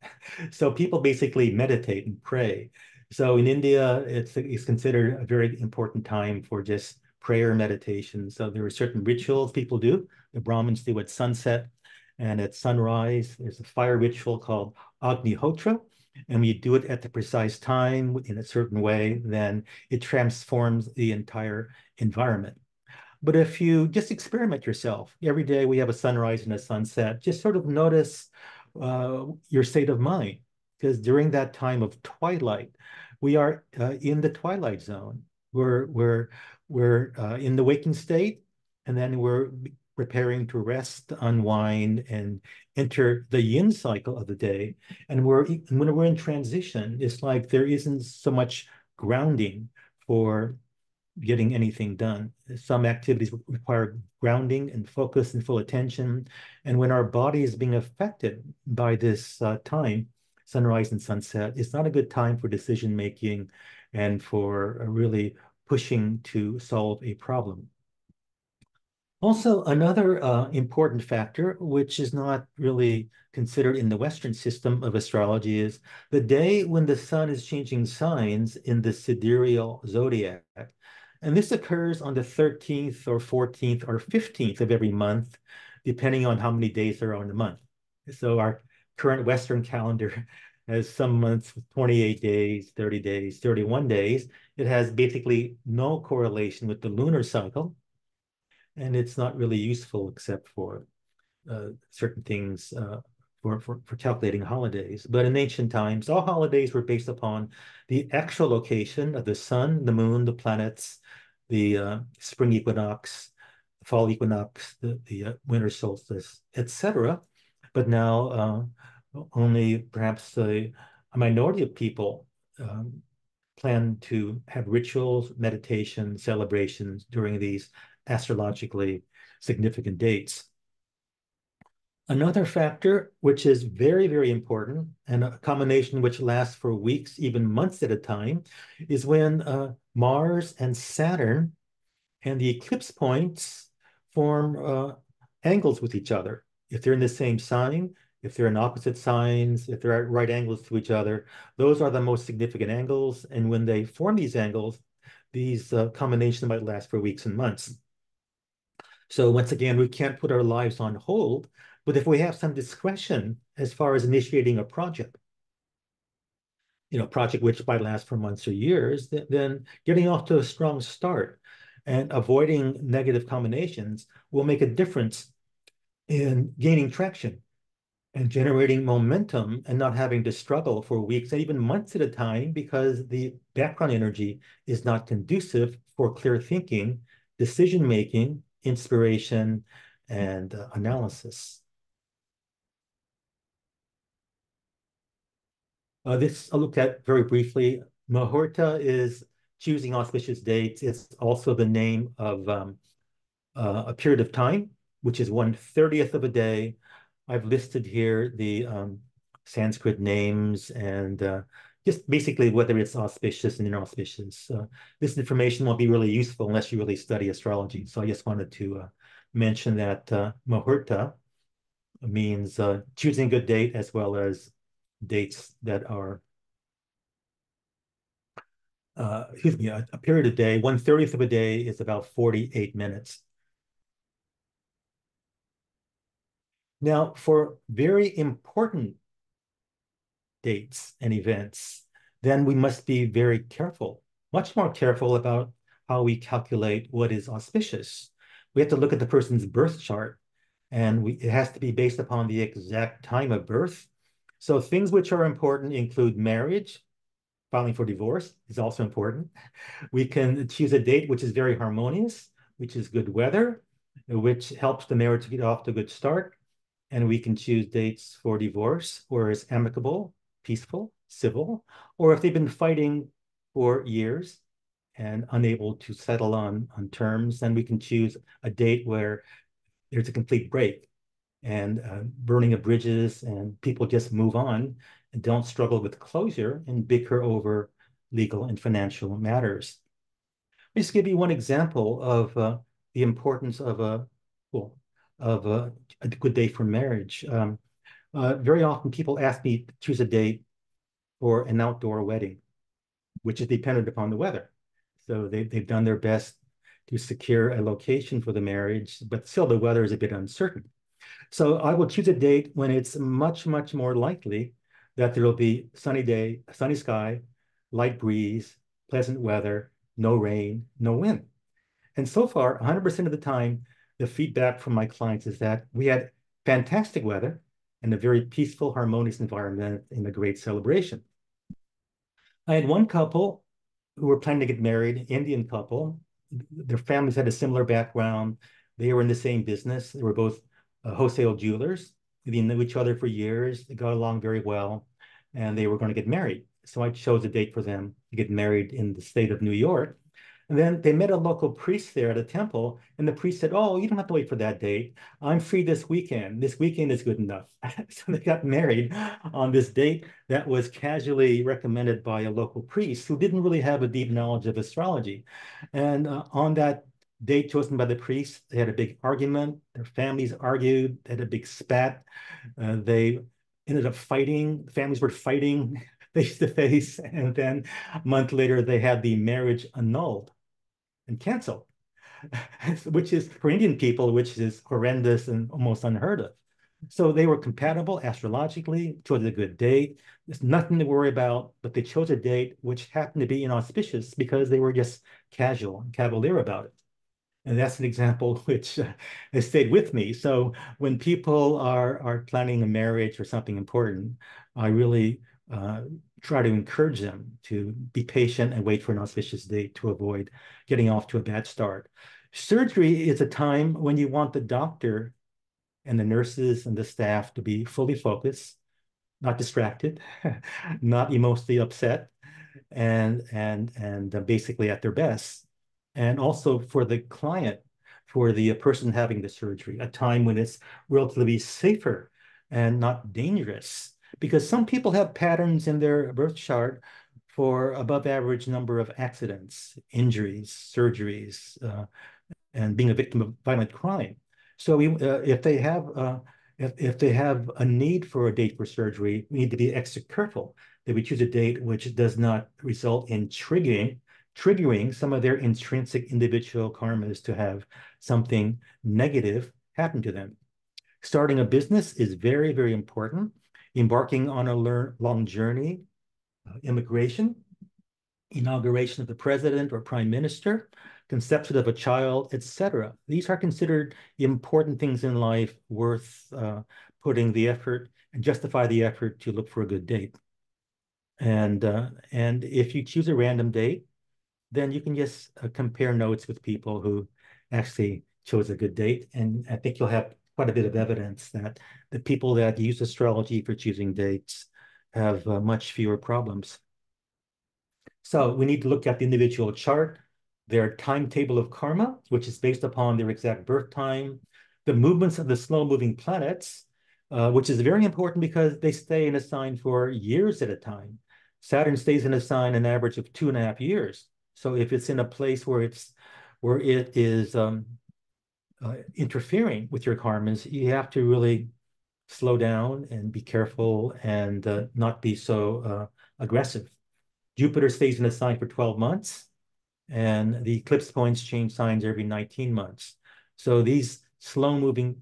So people basically meditate and pray. So in India, it's considered a very important time for just prayer meditation. So there are certain rituals people do. The Brahmins do at sunset and at sunrise. There's a fire ritual called Agnihotra. And when you do it at the precise time in a certain way, then it transforms the entire environment. But if you just experiment yourself, every day we have a sunrise and a sunset, just sort of notice your state of mind. Because during that time of twilight, we are in the twilight zone. We're in the waking state, and then we're preparing to rest, unwind, and enter the yin cycle of the day. And when we're in transition, it's like there isn't so much grounding for getting anything done. Some activities require grounding and focus and full attention. And when our body is being affected by this time, sunrise and sunset, it's not a good time for decision making and for really pushing to solve a problem. Also, another important factor, which is not really considered in the Western system of astrology, is the day when the sun is changing signs in the sidereal zodiac. And this occurs on the 13th or 14th or 15th of every month, depending on how many days there are in the month. So our current Western calendar has some months with 28 days, 30 days, 31 days. It has basically no correlation with the lunar cycle. And it's not really useful except for certain things for calculating holidays. But in ancient times, all holidays were based upon the actual location of the sun, the moon, the planets, the spring equinox, fall equinox, the winter solstice, etc. But now only perhaps a minority of people plan to have rituals, meditation, celebrations during these astrologically significant dates. Another factor, which is very, very important, and a combination which lasts for weeks, even months at a time, is when Mars and Saturn and the eclipse points form angles with each other. If they're in the same sign, if they're in opposite signs, if they're at right angles to each other, those are the most significant angles. And when they form these angles, these combinations might last for weeks and months. So once again, we can't put our lives on hold, but if we have some discretion as far as initiating a project, project which might last for months or years, then getting off to a strong start and avoiding negative combinations will make a difference in gaining traction and generating momentum and not having to struggle for weeks and even months at a time because the background energy is not conducive for clear thinking, decision-making, inspiration, and analysis. This I'll look at very briefly. Muhurta is choosing auspicious dates. It's also the name of a period of time, which is 1/30th of a day. I've listed here the Sanskrit names and just basically whether it's auspicious and inauspicious. This information won't be really useful unless you really study astrology. So I just wanted to mention that Muhurta means choosing a good date as well as dates that are, excuse me, a period of day. 1/30th of a day is about 48 minutes. Now, for very important dates and events, then we must be very careful, much more careful about how we calculate what is auspicious. We have to look at the person's birth chart, and it has to be based upon the exact time of birth. So things which are important include marriage. Filing for divorce is also important. We can choose a date which is very harmonious, which is good weather, which helps the marriage get off to a good start. And we can choose dates for divorce, or is amicable, peaceful, civil, or if they've been fighting for years and unable to settle on terms, then we can choose a date where there's a complete break and burning of bridges, and people just move on and don't struggle with closure and bicker over legal and financial matters. I'll just give you one example of the importance of a good day for marriage. Very often people ask me to choose a date for an outdoor wedding, which is dependent upon the weather. So they've done their best to secure a location for the marriage, but still the weather is a bit uncertain. So I will choose a date when it's much, much more likely that there will be sunny day, sunny sky, light breeze, pleasant weather, no rain, no wind. And so far, 100% of the time, the feedback from my clients is that we had fantastic weather and a very peaceful, harmonious environment in a great celebration. I had one couple who were planning to get married, Indian couple. Their families had a similar background. They were in the same business. They were both wholesale jewelers. They knew each other for years. They got along very well, and they were going to get married. So I chose a date for them to get married in the state of New York. And then they met a local priest there at a temple, and the priest said, "Oh, you don't have to wait for that date. I'm free this weekend. This weekend is good enough." So they got married on this date that was casually recommended by a local priest who didn't really have a deep knowledge of astrology. And on that date chosen by the priest, they had a big argument. Their families argued, they had a big spat. They ended up fighting. Families were fighting face to face. And then a month later, they had the marriage annulled and canceled, which is for Indian people, which is horrendous and almost unheard of. So they were compatible astrologically, chose a good date. There's nothing to worry about, but they chose a date which happened to be inauspicious because they were just casual and cavalier about it. And that's an example which has stayed with me. So when people are planning a marriage or something important, I really try to encourage them to be patient and wait for an auspicious date to avoid getting off to a bad start. Surgery is a time when you want the doctor and the nurses and the staff to be fully focused, not distracted, not emotionally upset, and basically at their best. And also for the client, for the person having the surgery, a time when it's relatively safer and not dangerous. Because some people have patterns in their birth chart for above average number of accidents, injuries, surgeries, and being a victim of violent crime. So if they have a need for a date for surgery, we need to be extra careful that we choose a date which does not result in triggering some of their intrinsic individual karmas to have something negative happen to them. Starting a business is very, very important. Embarking on a long journey, immigration, inauguration of the president or prime minister, conception of a child, etc. These are considered important things in life worth putting the effort and justify the effort to look for a good date. And if you choose a random date, then you can just compare notes with people who actually chose a good date. And I think you'll have quite a bit of evidence that the people that use astrology for choosing dates have much fewer problems. So we need to look at the individual chart, their timetable of karma, which is based upon their exact birth time, the movements of the slow-moving planets, which is very important because they stay in a sign for years at a time. Saturn stays in a sign an average of 2.5 years. So if it's in a place where it is interfering with your karmas, you have to really slow down and be careful and not be so aggressive. Jupiter stays in a sign for 12 months, and the eclipse points change signs every 19 months. So these slow-moving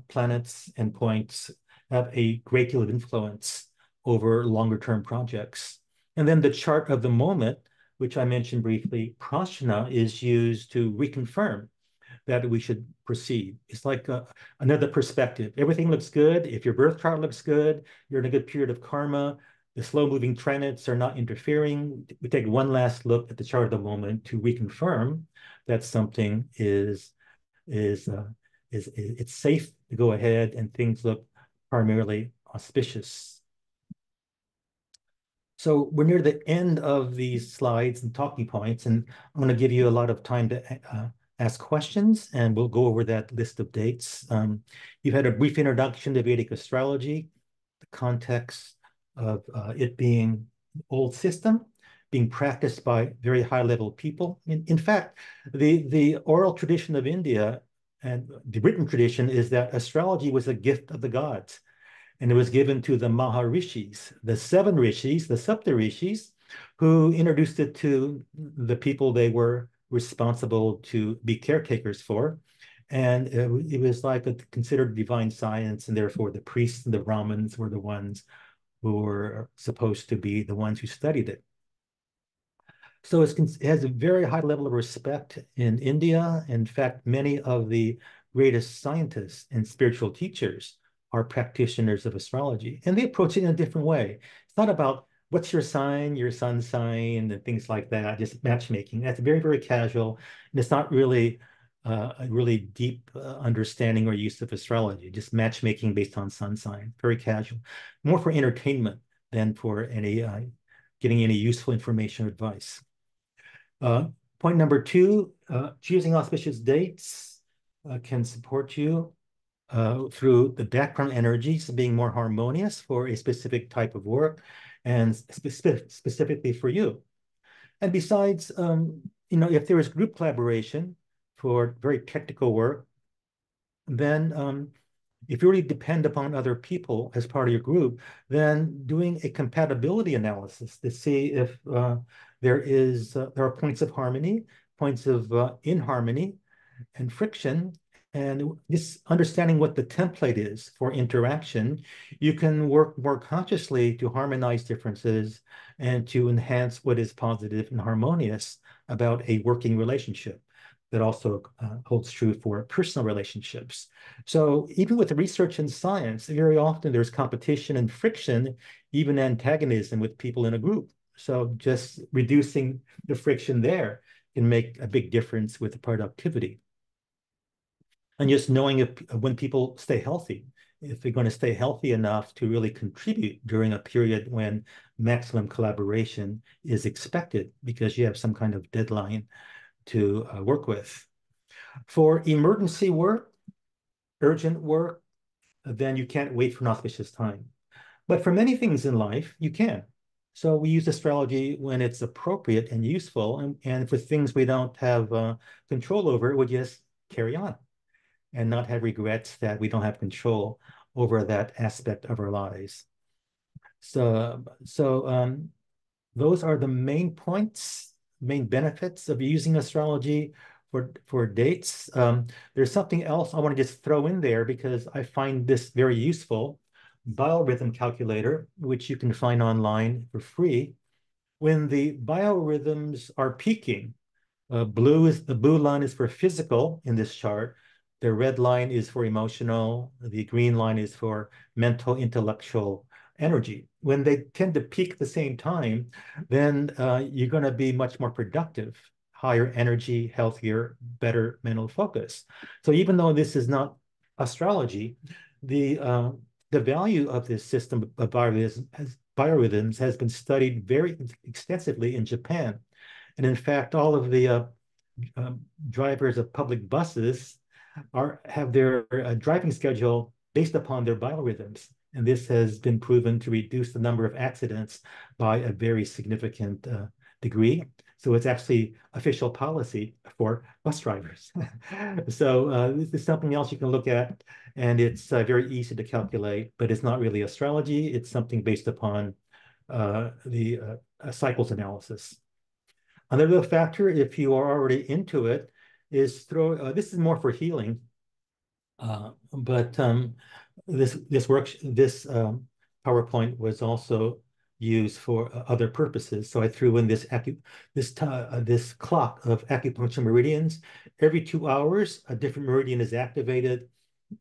planets and points have a great deal of influence over longer term projects. And then the chart of the moment, which I mentioned briefly, prashna, is used to reconfirm that we should proceed. It's like another perspective. Everything looks good. If your birth chart looks good, you're in a good period of karma. The slow-moving planets are not interfering. We take one last look at the chart of the moment to reconfirm that something is it's safe to go ahead and things look primarily auspicious. So we're near the end of these slides and talking points, and I'm going to give you a lot of time to ask questions, and we'll go over that list of dates. You've had a brief introduction to Vedic astrology, the context of it being an old system, being practiced by very high-level people. In fact, the oral tradition of India and the written tradition is that astrology was a gift of the gods. And it was given to the Maharishis, the 7 rishis, the Saptarishis, who introduced it to the people they were responsible to be caretakers for. And it was like considered divine science, and therefore the priests and the Brahmins were the ones who were supposed to be the ones who studied it. So it has a very high level of respect in India. In fact, many of the greatest scientists and spiritual teachers are practitioners of astrology, and they approach it in a different way. It's not about what's your sign, your sun sign, and things like that, just matchmaking. That's very, very casual, and it's not really a really deep understanding or use of astrology, just matchmaking based on sun sign, very casual, more for entertainment than for any getting any useful information or advice. Point number 2, choosing auspicious dates can support you through the background energies being more harmonious for a specific type of work and specifically for you. And besides, if there is group collaboration for very technical work, then if you really depend upon other people as part of your group, then doing a compatibility analysis to see if there are points of harmony, points of inharmony and friction, and just understanding what the template is for interaction, you can work more consciously to harmonize differences and to enhance what is positive and harmonious about a working relationship. That also holds true for personal relationships. So even with research and science, very often there's competition and friction, even antagonism with people in a group. So just reducing the friction there can make a big difference with the productivity. And just knowing when people stay healthy, if they're going to stay healthy enough to really contribute during a period when maximum collaboration is expected because you have some kind of deadline to work with. For emergency work, urgent work, then you can't wait for an auspicious time. But for many things in life, you can. So we use astrology when it's appropriate and useful, and for things we don't have control over, we just carry on and not have regrets that we don't have control over that aspect of our lives. So those are the main points, main benefits of using astrology for dates. There's something else I want to just throw in there because I find this very useful. Biorhythm calculator, which you can find online for free. When the biorhythms are peaking, the blue line is for physical in this chart. The red line is for emotional. The green line is for mental, intellectual energy. When they tend to peak at the same time, then you're going to be much more productive, higher energy, healthier, better mental focus. So even though this is not astrology, the value of this system of biorhythms has been studied very extensively in Japan. And in fact, all of the drivers of public buses have their driving schedule based upon their biorhythms. And this has been proven to reduce the number of accidents by a very significant degree. So it's actually official policy for bus drivers. So this is something else you can look at, and it's very easy to calculate, but it's not really astrology. It's something based upon the cycles analysis. Another factor, if you are already into it, is this is more for healing, but this PowerPoint was also used for other purposes. So I threw in this clock of acupuncture meridians. Every 2 hours, a different meridian is activated,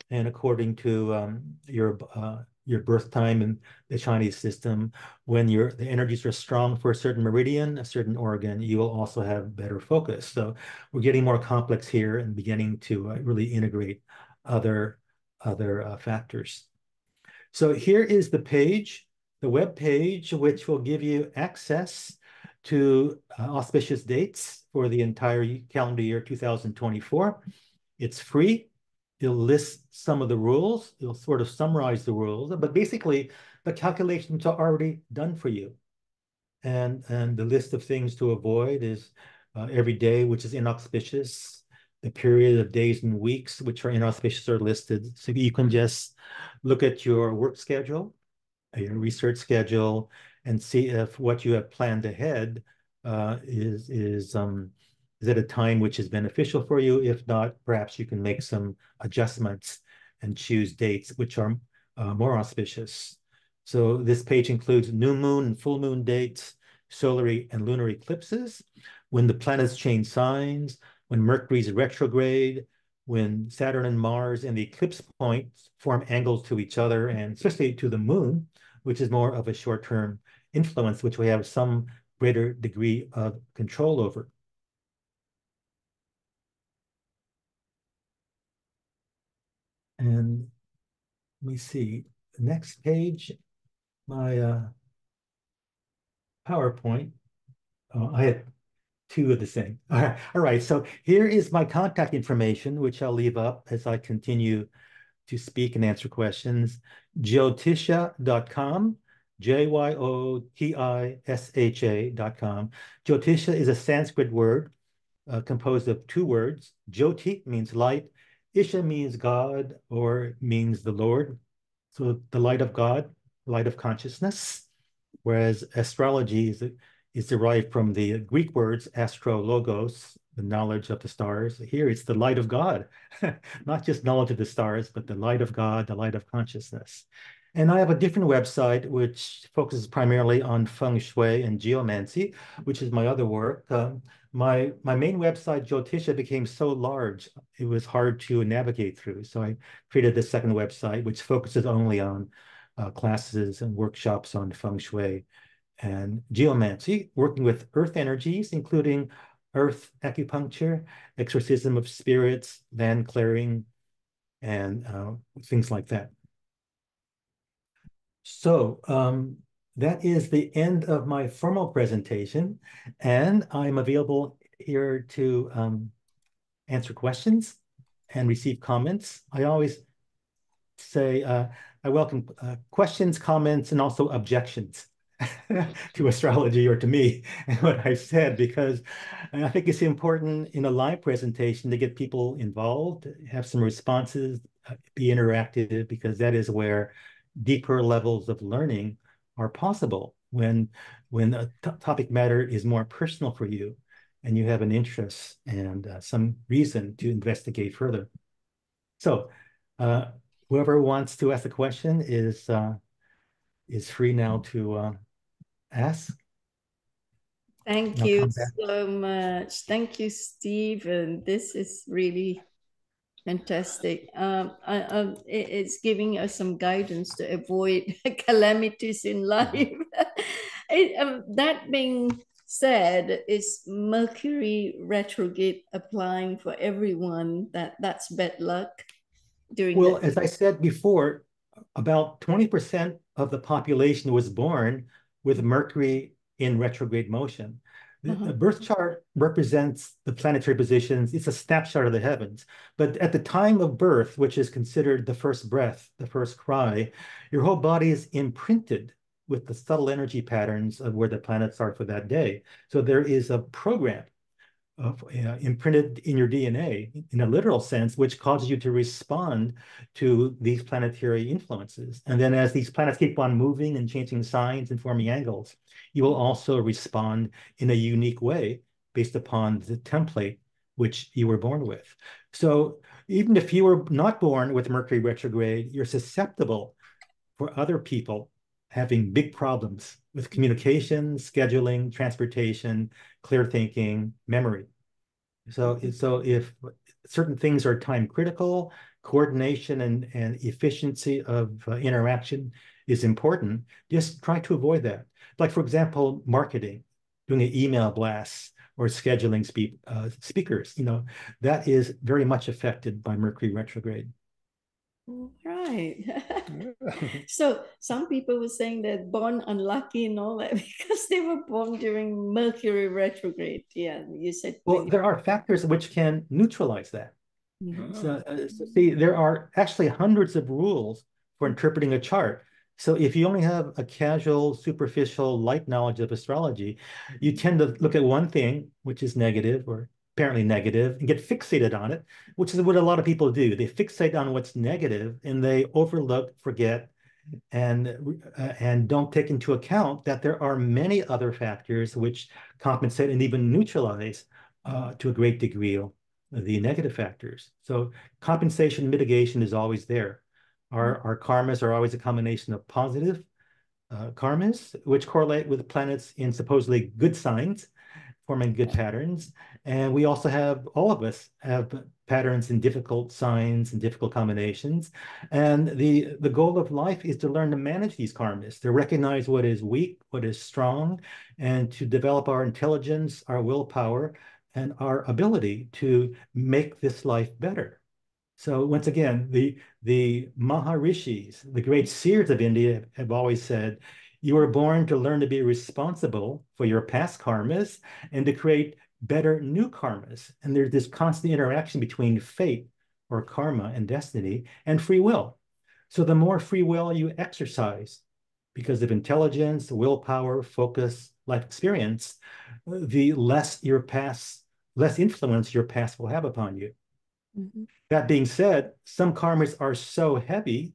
and according to your birth time in the Chinese system, when the energies are strong for a certain meridian, a certain organ, you will also have better focus. So we're getting more complex here and beginning to really integrate other factors. So here is the page, the web page, which will give you access to auspicious dates for the entire calendar year 2024. It's free. It'll list some of the rules. It'll sort of summarize the rules, but basically the calculations are already done for you. And the list of things to avoid is every day, which is inauspicious. The period of days and weeks, which are inauspicious, are listed. So you can just look at your work schedule, your research schedule, and see if what you have planned ahead is at a time which is beneficial for you. If not, perhaps you can make some adjustments and choose dates which are more auspicious. So this page includes new moon and full moon dates, solar and lunar eclipses, when the planets change signs, when Mercury's retrograde, when Saturn and Mars in the eclipse point form angles to each other, and especially to the moon, which is more of a short-term influence, which we have some greater degree of control over. And let me see, the next page, my PowerPoint. Oh, I had two of the same. All right, so here is my contact information, which I'll leave up as I continue to speak and answer questions. Jyotisha.com, Jyotisha.com. Jyotisha is a Sanskrit word composed of two words. Jyoti means light, Isha means God or means the Lord. So the light of God, light of consciousness, whereas astrology is derived from the Greek words astrologos, the knowledge of the stars. Here it's the light of God, not just knowledge of the stars, but the light of God, the light of consciousness. And I have a different website which focuses primarily on feng shui and geomancy, which is my other work. My main website, Jyotisha, became so large, it was hard to navigate through. So I created the second website, which focuses only on classes and workshops on feng shui and geomancy, working with earth energies, including earth acupuncture, exorcism of spirits, land clearing, and things like that. So that is the end of my formal presentation, and I'm available here to answer questions and receive comments. I always say I welcome questions, comments, and also objections to astrology or to me and what I've said, because I think it's important in a live presentation to get people involved, have some responses, be interactive, because that is where deeper levels of learning are possible when a topic matter is more personal for you and you have an interest and some reason to investigate further. So whoever wants to ask a question is free now to ask. Thank you so much. Thank you, Stephen. This is really fantastic. It's giving us some guidance to avoid calamities in life. That being said, is Mercury retrograde applying for everyone? That's bad luck during Well, as I said before, about 20% of the population was born with Mercury in retrograde motion. The birth chart represents the planetary positions. It's a snapshot of the heavens. But at the time of birth, which is considered the first breath, the first cry, your whole body is imprinted with the subtle energy patterns of where the planets are for that day. So there is a program imprinted in your DNA in a literal sense, which causes you to respond to these planetary influences. And then as these planets keep on moving and changing signs and forming angles, you will also respond in a unique way based upon the template which you were born with. So even if you were not born with Mercury retrograde, you're susceptible for other people having big problems with communication, scheduling, transportation, clear thinking, memory. So if certain things are time critical, coordination and efficiency of interaction is important, just try to avoid that. Like, for example, marketing, doing an email blast or scheduling speakers, that is very much affected by Mercury retrograde. Right. So some people were saying they're born unlucky and all that because they were born during Mercury retrograde. Yeah, you said. Well, there are factors which can neutralize that. So see, there are actually hundreds of rules for interpreting a chart. So if you only have a casual, superficial, light knowledge of astrology, you tend to look at one thing, which is negative or apparently negative, and get fixated on it, which is what a lot of people do. They fixate on what's negative and they overlook, forget, and don't take into account that there are many other factors which compensate and even neutralize to a great degree the negative factors. So compensation mitigation is always there. Our karmas are always a combination of positive karmas, which correlate with planets in supposedly good signs, forming good patterns. And we also have, all of us have patterns in difficult signs and difficult combinations. And the goal of life is to learn to manage these karmas, to recognize what is weak, what is strong, and to develop our intelligence, our willpower, and our ability to make this life better. So once again, the Maharishis, the great seers of India, have always said, you were born to learn to be responsible for your past karmas and to create better new karmas. And there's this constant interaction between fate or karma and destiny and free will. So the more free will you exercise because of intelligence, willpower, focus, life experience, the less influence your past will have upon you. That being said, some karmas are so heavy,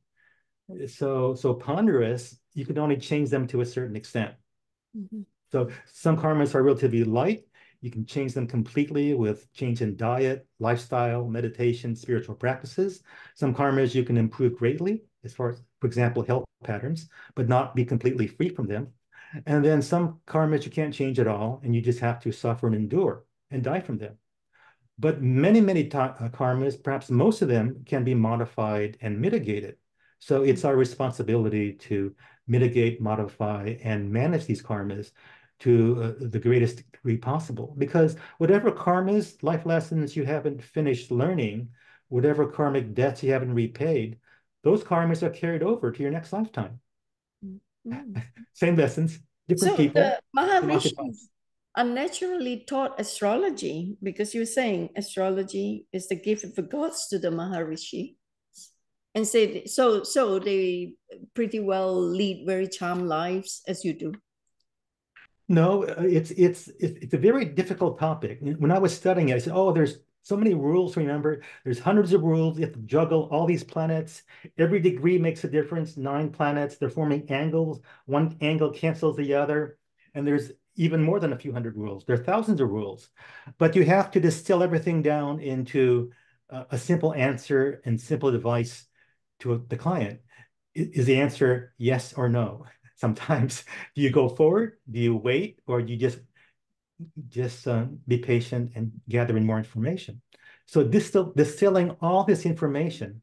so ponderous, you can only change them to a certain extent. So some karmas are relatively light. You can change them completely with change in diet, lifestyle, meditation, spiritual practices. Some karmas you can improve greatly as far as, for example, health patterns, but not be completely free from them. And then some karmas you can't change at all, and you just have to suffer and endure and die from them. But many karmas, perhaps most of them, can be modified and mitigated. So it's our responsibility to mitigate, modify, and manage these karmas to the greatest degree possible. Because whatever karmas, life lessons you haven't finished learning, whatever karmic debts you haven't repaid, those karmas are carried over to your next lifetime. Same lessons, different people. The Maharishis unnaturally taught astrology because you're saying astrology is the gift of the gods to the Maharishi. And said so they pretty well lead very charmed lives as you do. No, it's a very difficult topic. When I was studying it, I said, oh, there's so many rules to remember. There's hundreds of rules. You have to juggle all these planets. Every degree makes a difference. 9 planets, they're forming angles. One angle cancels the other. And there's even more than a few hundred rules. There are thousands of rules. But you have to distill everything down into a simple answer and simple advice to the client. Is the answer yes or no? Sometimes, do you go forward? Do you wait? Or do you just be patient and gathering more information? So distilling all this information,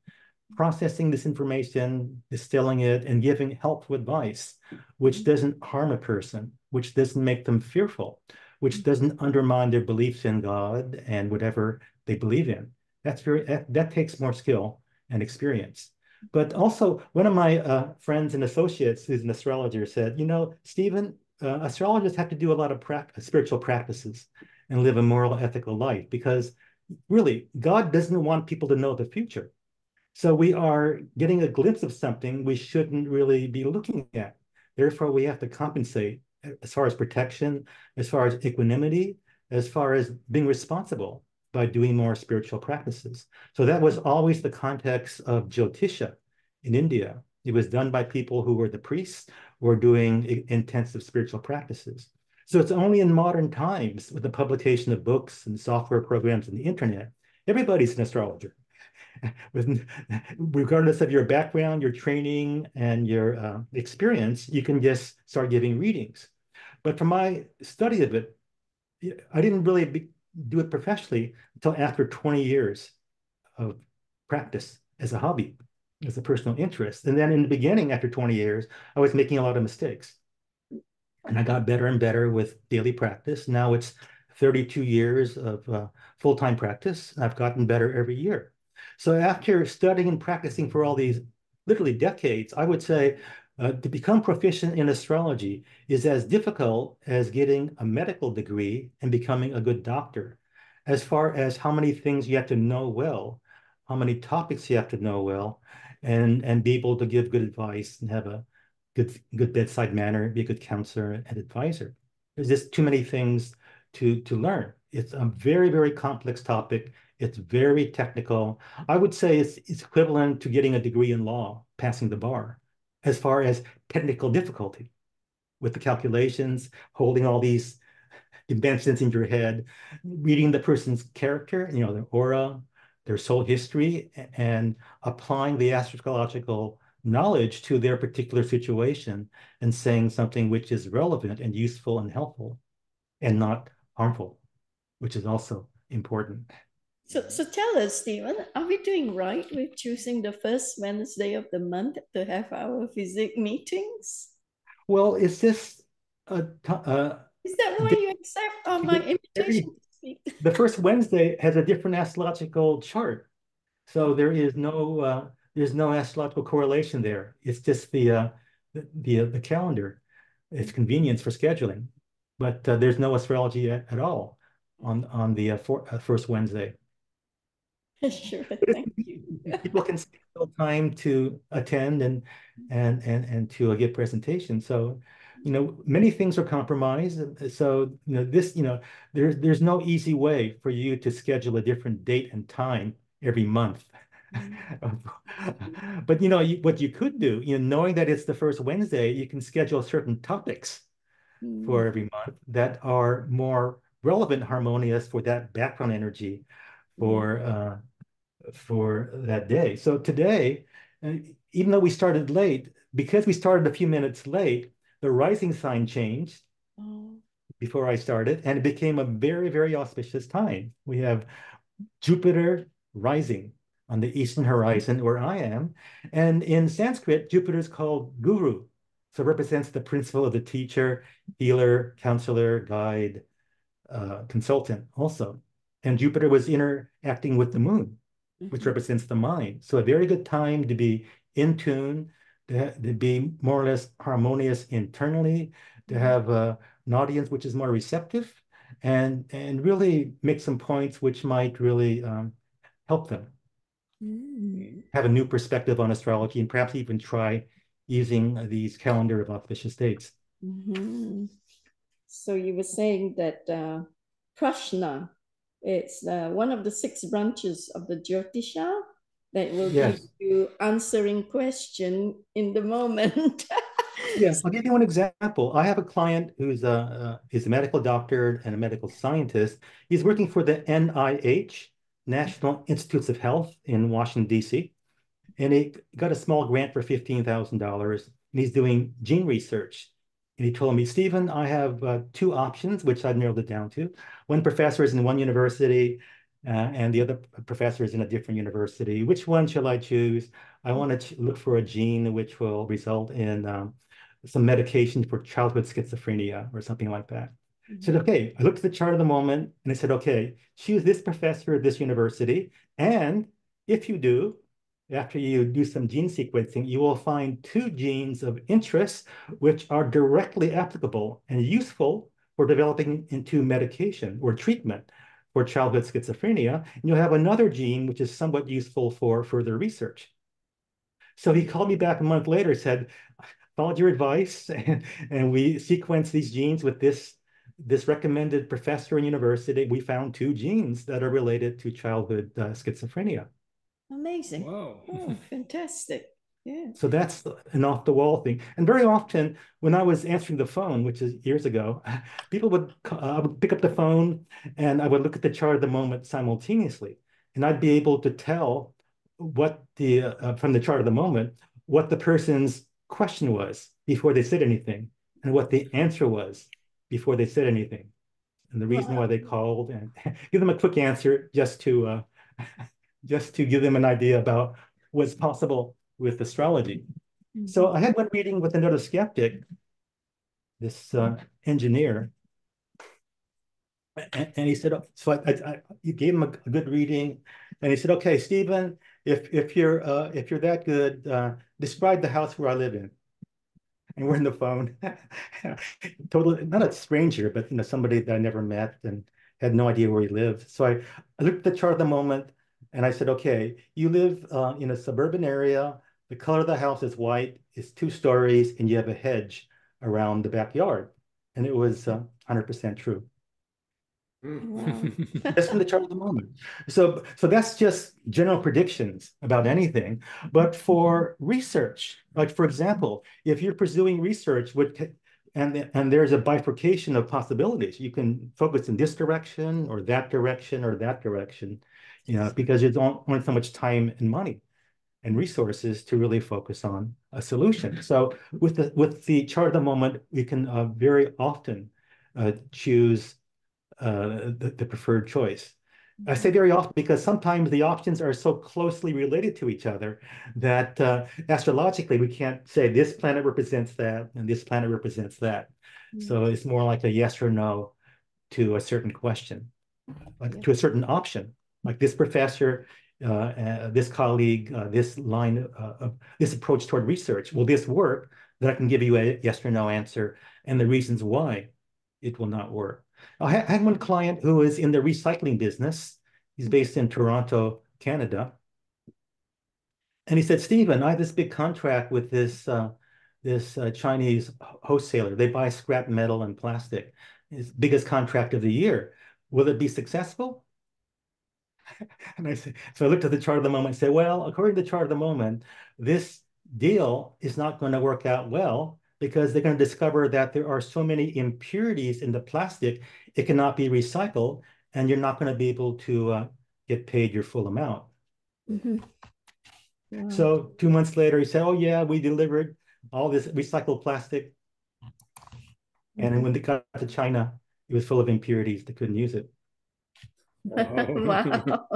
processing this information, distilling it, and giving helpful advice, which doesn't harm a person, which doesn't make them fearful, which doesn't undermine their beliefs in God and whatever they believe in. That takes more skill and experience. But also, one of my friends and associates, who's an astrologer, said, Stephen, astrologers have to do a lot of spiritual practices and live a moral, ethical life because really, God doesn't want people to know the future. So we are getting a glimpse of something we shouldn't really be looking at. Therefore, we have to compensate as far as protection, as far as equanimity, as far as being responsible by doing more spiritual practices. So that was always the context of Jyotisha in India. It was done by people who were the priests or doing intensive spiritual practices. So it's only in modern times with the publication of books and software programs and the internet, everybody's an astrologer. regardless of your background, your training, and your experience, you can just start giving readings. But from my study of it, I didn't really do it professionally until after 20 years of practice as a hobby, as a personal interest. And then in the beginning, after 20 years, I was making a lot of mistakes. And I got better and better with daily practice. Now it's 32 years of full-time practice. I've gotten better every year. So after studying and practicing for all these literally decades, I would say to become proficient in astrology is as difficult as getting a medical degree and becoming a good doctor. As far as how many things you have to know well, how many topics you have to know well, and be able to give good advice and have a good bedside manner, be a good counselor and advisor. There's just too many things to learn. It's a very, very complex topic. It's very technical. I would say it's equivalent to getting a degree in law, passing the bar, as far as technical difficulty with the calculations, holding all these inventions in your head, reading the person's character, their aura, their soul history, and applying the astrological knowledge to their particular situation and saying something which is relevant and useful and helpful and not harmful, which is also important. So tell us, Stephen, are we doing right with choosing the first Wednesday of the month to have our FESIG meetings? Well, is this is that why you accept my invitation to speak? The first Wednesday has a different astrological chart. So there's no astrological correlation there. It's just the calendar. It's convenience for scheduling, but there's no astrology at all on the first Wednesday. Sure, thank you. People can schedule time to attend and to give presentations. So, many things are compromised. So, there's no easy way for you to schedule a different date and time every month. But what you could do, knowing that it's the first Wednesday, you can schedule certain topics for every month that are more relevant, harmonious for that background energy for that day. So today, even though we started late, because we started a few minutes late, the rising sign changed before I started, and it became a very, very auspicious time. We have Jupiter rising on the eastern horizon where I am. And in Sanskrit, Jupiter is called Guru. So it represents the principle of the teacher, healer, counselor, guide, consultant also. And Jupiter was interacting with the moon, which represents the mind. So a very good time to be in tune, to be more or less harmonious internally, to have an audience which is more receptive, and really make some points which might really help them have a new perspective on astrology and perhaps even try using these calendar of auspicious dates. So you were saying that Prashna, it's one of the 6 branches of the Jyotisha that will give you answering question in the moment. Yes, I'll give you one example. I have a client who's a medical doctor and a medical scientist. He's working for the NIH, National Institutes of Health in Washington, D.C. And he got a small grant for $15,000, and he's doing gene research. And he told me, Stephen, I have 2 options, which I've narrowed it down to. One professor is in one university, and the other professor is in a different university. Which one shall I choose? I want to look for a gene which will result in some medication for childhood schizophrenia or something like that. I said, okay. I looked at the chart of the moment, and I said, okay, choose this professor at this university. And if you do, after you do some gene sequencing, you will find 2 genes of interest which are directly applicable and useful for developing into medication or treatment for childhood schizophrenia. And you'll have another gene which is somewhat useful for further research. So he called me back a month later, said, followed your advice, and we sequenced these genes with this recommended professor in university. We found 2 genes that are related to childhood schizophrenia. Amazing. Wow. Oh, fantastic. Yeah. So that's an off-the-wall thing. And very often when I was answering the phone, which is years ago, people would pick up the phone and I would look at the chart of the moment simultaneously. And I'd be able to tell what the from the chart of the moment, what the person's question was before they said anything, and what the answer was before they said anything, and the reason why they called, and give them a quick answer just to give them an idea about what's possible with astrology. So I had one meeting with another skeptic, this engineer, and he said, so you gave him a good reading, and he said, okay, Stephen, if you're that good, describe the house where I live in. And we're on the phone, totally not a stranger, but somebody that I never met and had no idea where he lived. So I looked at the chart of the moment, and I said, okay, you live in a suburban area. The color of the house is white. It's 2 stories, and you have a hedge around the backyard. And it was 100% true. Wow. Just from the chart of the moment. So that's just general predictions about anything. But for research, like for example, if you're pursuing research, and there's a bifurcation of possibilities, you can focus in this direction or that direction or that direction, because there's only so much time and money and resources to really focus on a solution. So with the chart of the moment, we can very often choose the preferred choice. I say very often because sometimes the options are so closely related to each other that astrologically we can't say this planet represents that and this planet represents that. So it's more like a yes or no to a certain question, like to a certain option. Like this professor, this colleague, this line of this approach toward research, will this work? That I can give you a yes or no answer and the reasons why it will not work. I had one client who is in the recycling business. He's based in Toronto, Canada. And he said, Stephen, I have this big contract with this Chinese wholesaler. They buy scrap metal and plastic. It's the biggest contract of the year. Will it be successful? And so I looked at the chart of the moment and said, well, according to the chart of the moment, this deal is not going to work out well because they're going to discover that there are so many impurities in the plastic, it cannot be recycled, and you're not going to be able to get paid your full amount. Wow. So 2 months later, he said, oh yeah, we delivered all this recycled plastic. And when they got to China, it was full of impurities. They couldn't use it. Wow.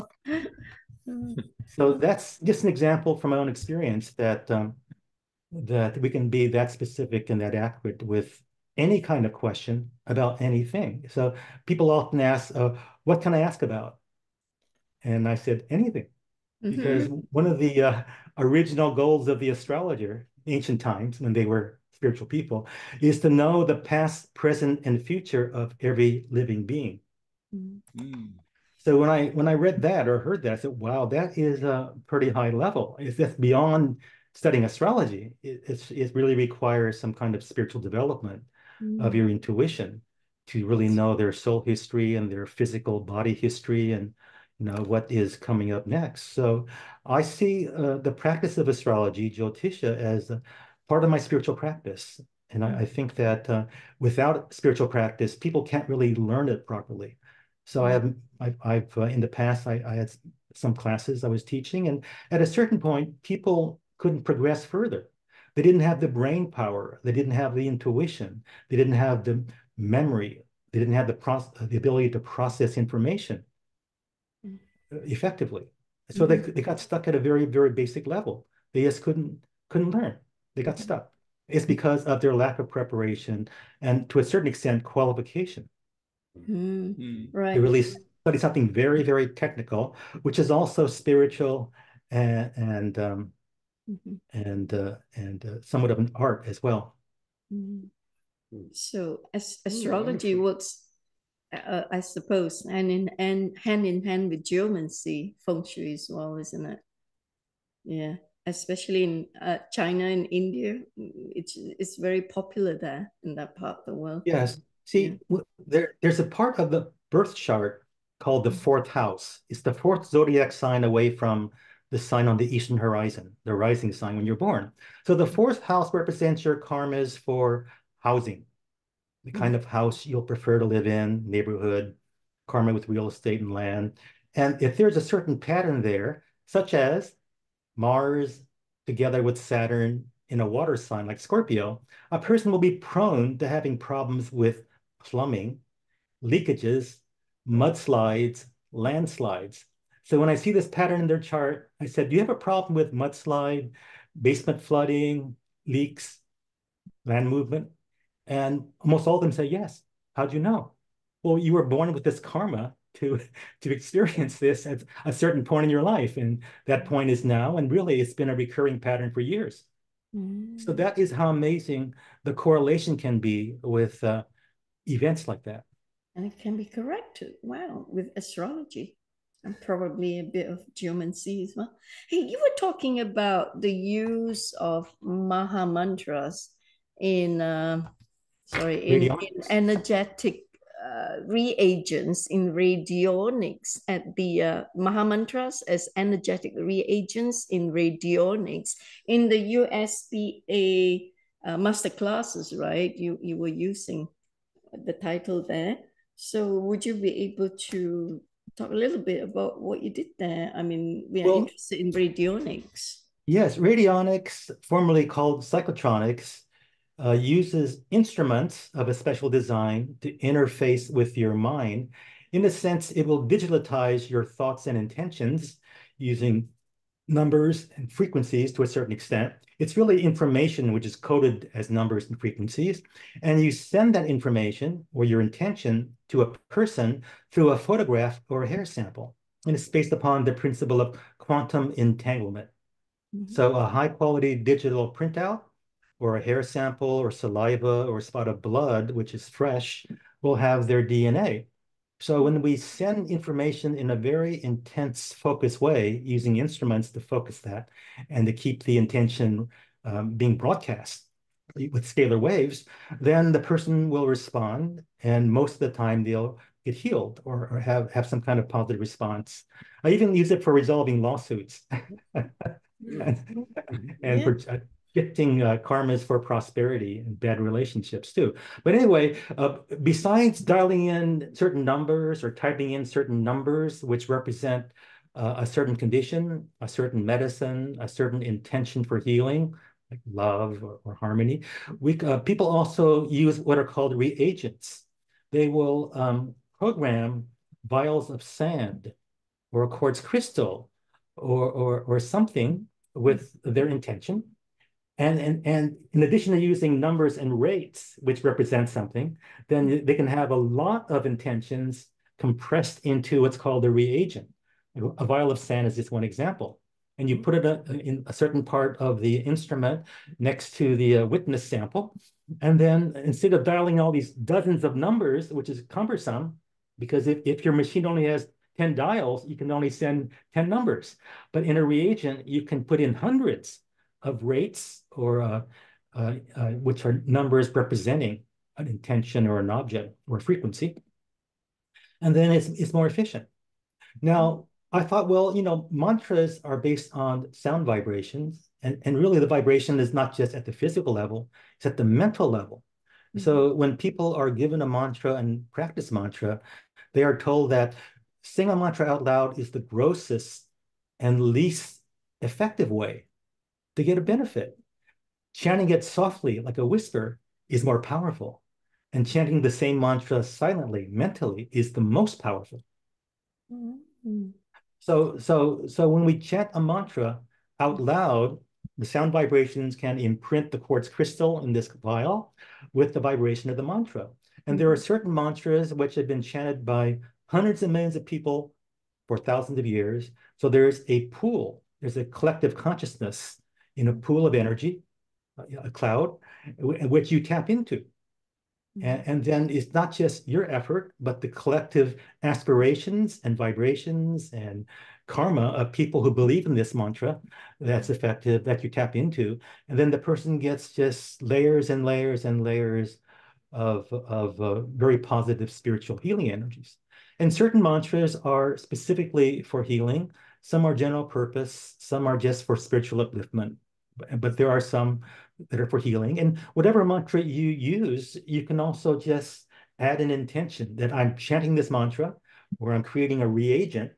So that's just an example from my own experience that we can be that specific and that accurate with any kind of question about anything. So people often ask, what can I ask about? And I said, anything. Because one of the original goals of the astrologer, ancient times when they were spiritual people, is to know the past, present, and future of every living being. So when I read that or heard that, I said, wow, that is a pretty high level. That's beyond studying astrology. It really requires some kind of spiritual development of your intuition to really know their soul history and their physical body history and what is coming up next. So I see the practice of astrology, Jyotisha, as a part of my spiritual practice. And I think that without spiritual practice, people can't really learn it properly. So I've in the past, I had some classes I was teaching, and at a certain point, people couldn't progress further. They didn't have the brain power. They didn't have the intuition. They didn't have the memory. They didn't have the ability to process information effectively. So they got stuck at a very, very basic level. They just couldn't learn. They got stuck. It's because of their lack of preparation and, to a certain extent, qualification. Right. They really study something very, very technical, which is also spiritual and somewhat of an art as well. So astrology works, I suppose, hand in hand with geomancy, feng shui as well, isn't it? Yeah, especially in China and India, it's very popular there in that part of the world. Yes. See, there's a part of the birth chart called the fourth house. It's the fourth zodiac sign away from the sign on the eastern horizon, the rising sign when you're born. So the fourth house represents your karmas for housing, the kind of house you'll prefer to live in, neighborhood, karma with real estate and land. And if there's a certain pattern there, such as Mars together with Saturn in a water sign like Scorpio, a person will be prone to having problems with plumbing, leakages, mudslides, landslides. So when I see this pattern in their chart, I said, do you have a problem with mudslide, basement flooding, leaks, land movement? And almost all of them say yes. How'd you know? Well, you were born with this karma to experience this at a certain point in your life. And that point is now. And really, it's been a recurring pattern for years. So that is how amazing the correlation can be with events like that. And it can be corrected. Wow, with astrology and probably a bit of geomancy as well. Hey, you were talking about the use of Maha mantras in in energetic reagents in radionics at the Maha mantras as energetic reagents in radionics in the USPA master classes, right? You were using the title there. So would you be able to talk a little bit about what you did there? I mean, we are interested in radionics. Yes, radionics, formerly called psychotronics, uses instruments of a special design to interface with your mind. In a sense, it will digitalize your thoughts and intentions using numbers and frequencies to a certain extent. It's really information which is coded as numbers and frequencies. And you send that information or your intention to a person through a photograph or a hair sample. And it's based upon the principle of quantum entanglement. So a high quality digital printout or a hair sample or saliva or a spot of blood, which is fresh, will have their DNA. So when we send information in a very intense, focused way, using instruments to focus that and to keep the intention being broadcast with scalar waves, then the person will respond, and most of the time they'll get healed or have some kind of positive response. I even use it for resolving lawsuits and for shifting karmas for prosperity and bad relationships too. But anyway, besides dialing in certain numbers or typing in certain numbers which represent a certain condition, a certain medicine, a certain intention for healing, like love or harmony, people also use what are called reagents. They will program vials of sand or a quartz crystal or something with their intention. And in addition to using numbers and rates, which represent something, then they can have a lot of intentions compressed into what's called a reagent. A vial of sand is just one example. And you put it in a certain part of the instrument next to the witness sample. And then instead of dialing all these dozens of numbers, which is cumbersome, because if your machine only has 10 dials, you can only send 10 numbers. But in a reagent, you can put in hundreds of rates or which are numbers representing an intention or an object or a frequency. And then it's more efficient. Now, I thought, well, mantras are based on sound vibrations. And really the vibration is not just at the physical level, it's at the mental level. So when people are given a mantra and practice mantra, they are told that saying a mantra out loud is the grossest and least effective way to get a benefit. Chanting it softly, like a whisper, is more powerful. And chanting the same mantra silently, mentally, is the most powerful. So when we chant a mantra out loud, the sound vibrations can imprint the quartz crystal in this vial with the vibration of the mantra. And there are certain mantras which have been chanted by hundreds of millions of people for thousands of years. So there's a pool, there's a collective consciousness in a pool of energy, a cloud, which you tap into. And then it's not just your effort, but the collective aspirations and vibrations and karma of people who believe in this mantra that's effective, that you tap into. And then the person gets just layers and layers and layers of very positive spiritual healing energies. And certain mantras are specifically for healing. Some are general purpose. Some are just for spiritual upliftment. But there are some that are for healing. And whatever mantra you use, you can also just add an intention that I'm chanting this mantra or I'm creating a reagent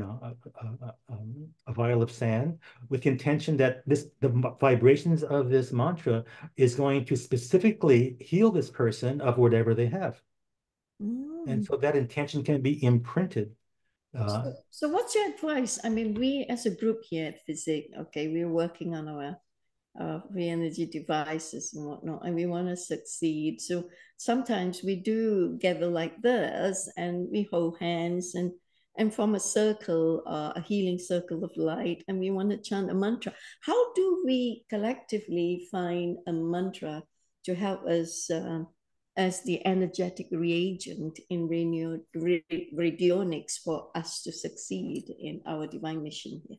a vial of sand with the intention that the vibrations of this mantra is going to specifically heal this person of whatever they have. And so that intention can be imprinted. So what's your advice? I mean, we as a group here at FESIG, okay, we're working on our free energy devices and whatnot, and we want to succeed. So sometimes we do gather like this, and we hold hands and form a circle, a healing circle of light, and we want to chant a mantra. How do we collectively find a mantra to help us as the energetic reagent in radionics for us to succeed in our divine mission here?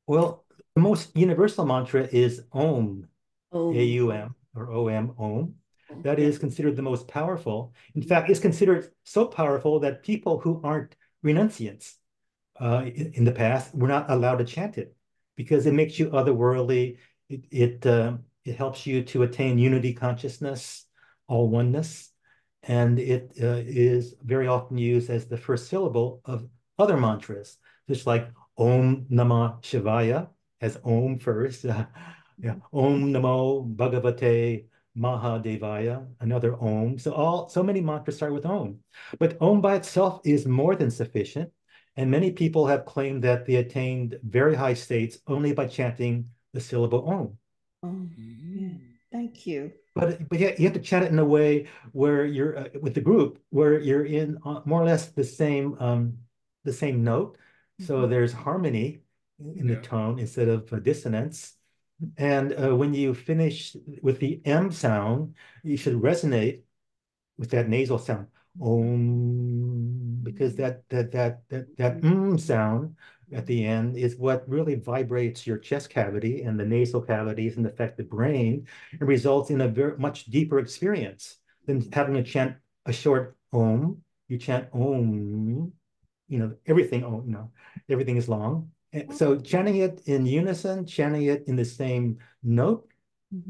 Well, the most universal mantra is Om, Om. A-U-M, or O-M, Om. That is considered the most powerful. In fact, it's considered so powerful that people who aren't renunciants in the past were not allowed to chant it because it makes you otherworldly. It helps you to attain unity consciousness, all oneness, and it is very often used as the first syllable of other mantras, just like Om Namah Shivaya as Om first. Om Namo Bhagavate Mahadevaya, another Om. So many mantras start with Om. But Om by itself is more than sufficient. And many people have claimed that they attained very high states only by chanting the syllable Om. Yeah. Thank you. But yeah, you have to chant it in a way where you're with the group, where you're in more or less the same note. So there's harmony in the tone instead of dissonance. And when you finish with the M sound, you should resonate with that nasal sound, Om, because that sound at the end is what really vibrates your chest cavity and the nasal cavities and affect the brain and results in a very much deeper experience than having to chant a short Om. You chant Om, everything Om, everything is long. So chanting it in unison, chanting it in the same note,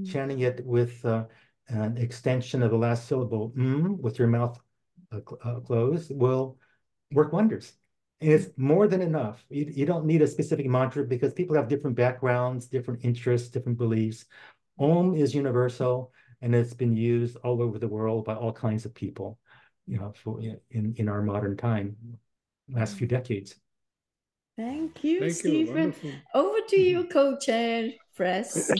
chanting it with an extension of the last syllable with your mouth closed will work wonders. And it's more than enough. You don't need a specific mantra because people have different backgrounds, different interests, different beliefs. Om is universal, and it's been used all over the world by all kinds of people, in our modern time, last few decades. Thank you, Stephen. Over to you, co-chair Press.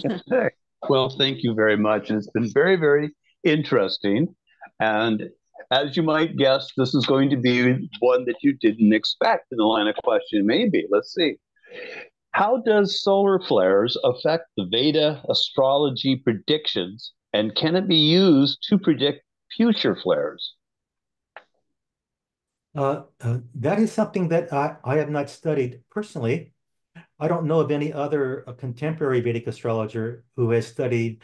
Well, thank you very much. And it's been very, very interesting. And as you might guess, this is going to be one that you didn't expect in the line of question. Maybe. Let's see. How does solar flares affect the Veda astrology predictions? And can it be used to predict future flares? That is something that I have not studied personally. I don't know of any other contemporary Vedic astrologer who has studied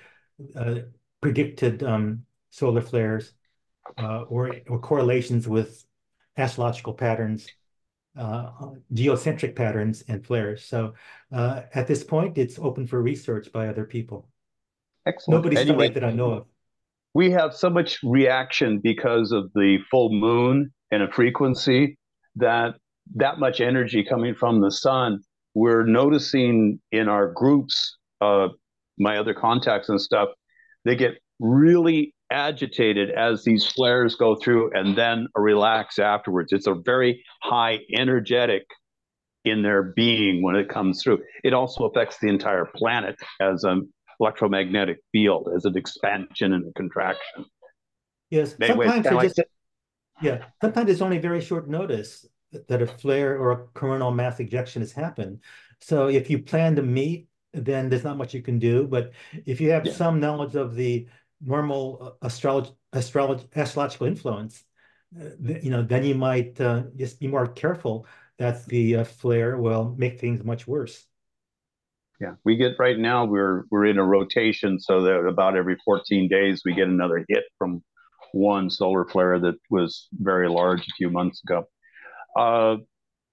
predicted solar flares or correlations with astrological patterns, geocentric patterns and flares. So at this point, it's open for research by other people. Excellent. Nobody studied that I know of. We have so much reaction because of the full moon and a frequency that much energy coming from the sun. We're noticing in our groups, my other contacts and stuff, they get really agitated as these flares go through and then relax afterwards. It's a very high energetic in their being when it comes through. It also affects the entire planet as an electromagnetic field, as an expansion and a contraction. Yes, anyway, sometimes it's only very short notice that a flare or a coronal mass ejection has happened. So if you plan to meet, then there's not much you can do. But if you have some knowledge of the normal astrological influence, then you might just be more careful that the flare will make things much worse. Yeah, we get right now, we're in a rotation so that about every 14 days we get another hit from one solar flare that was very large a few months ago.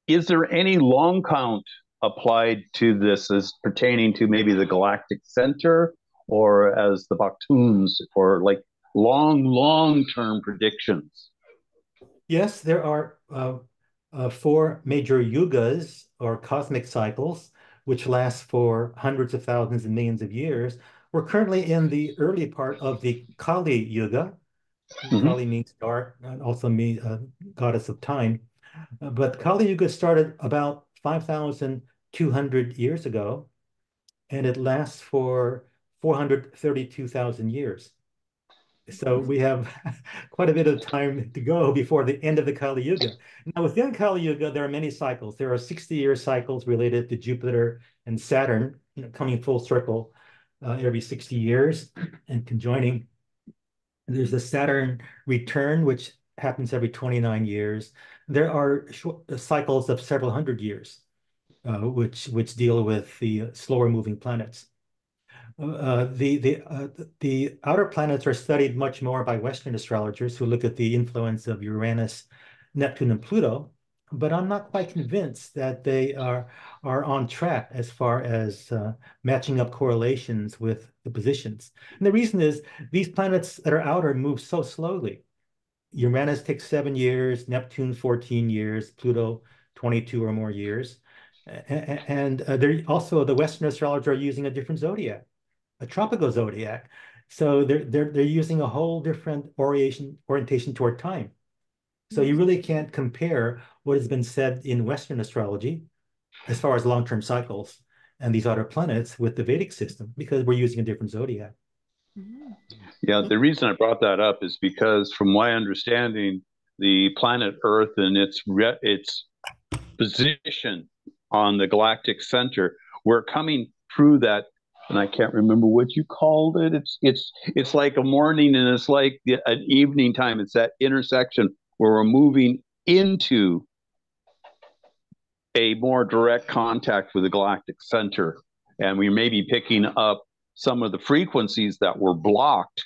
Is there any long count applied to this as pertaining to maybe the galactic center or as the Baktuns for like long-term predictions? Yes, there are four major yugas or cosmic cycles, which last for hundreds of thousands and millions of years. We're currently in the early part of the Kali Yuga. Kali means dark, and also means goddess of time. But Kali Yuga started about 5,200 years ago, and it lasts for 432,000 years. So we have quite a bit of time to go before the end of the Kali Yuga. Now, within Kali Yuga, there are many cycles. There are 60-year cycles related to Jupiter and Saturn, coming full circle every 60 years and conjoining. There's the Saturn return, which happens every 29 years. There are cycles of several hundred years, which deal with the slower moving planets. The outer planets are studied much more by Western astrologers who look at the influence of Uranus, Neptune, and Pluto, but I'm not quite convinced that they are on track as far as matching up correlations with the positions. And the reason is these planets that are outer move so slowly. Uranus takes 7 years, Neptune 14 years, Pluto 22 or more years. And they're also, the Western astrologers are using a different zodiac, a tropical zodiac. So they're using a whole different orientation toward time. So you really can't compare what has been said in Western astrology as far as long-term cycles and these outer planets with the Vedic system, because we're using a different zodiac. Yeah, the reason I brought that up is because from my understanding, the planet Earth and its position on the galactic center, we're coming through that, and I can't remember what you called it. It's like a morning and it's like an evening time. It's that intersection where we're moving into a more direct contact with the galactic center, and we may be picking up some of the frequencies that were blocked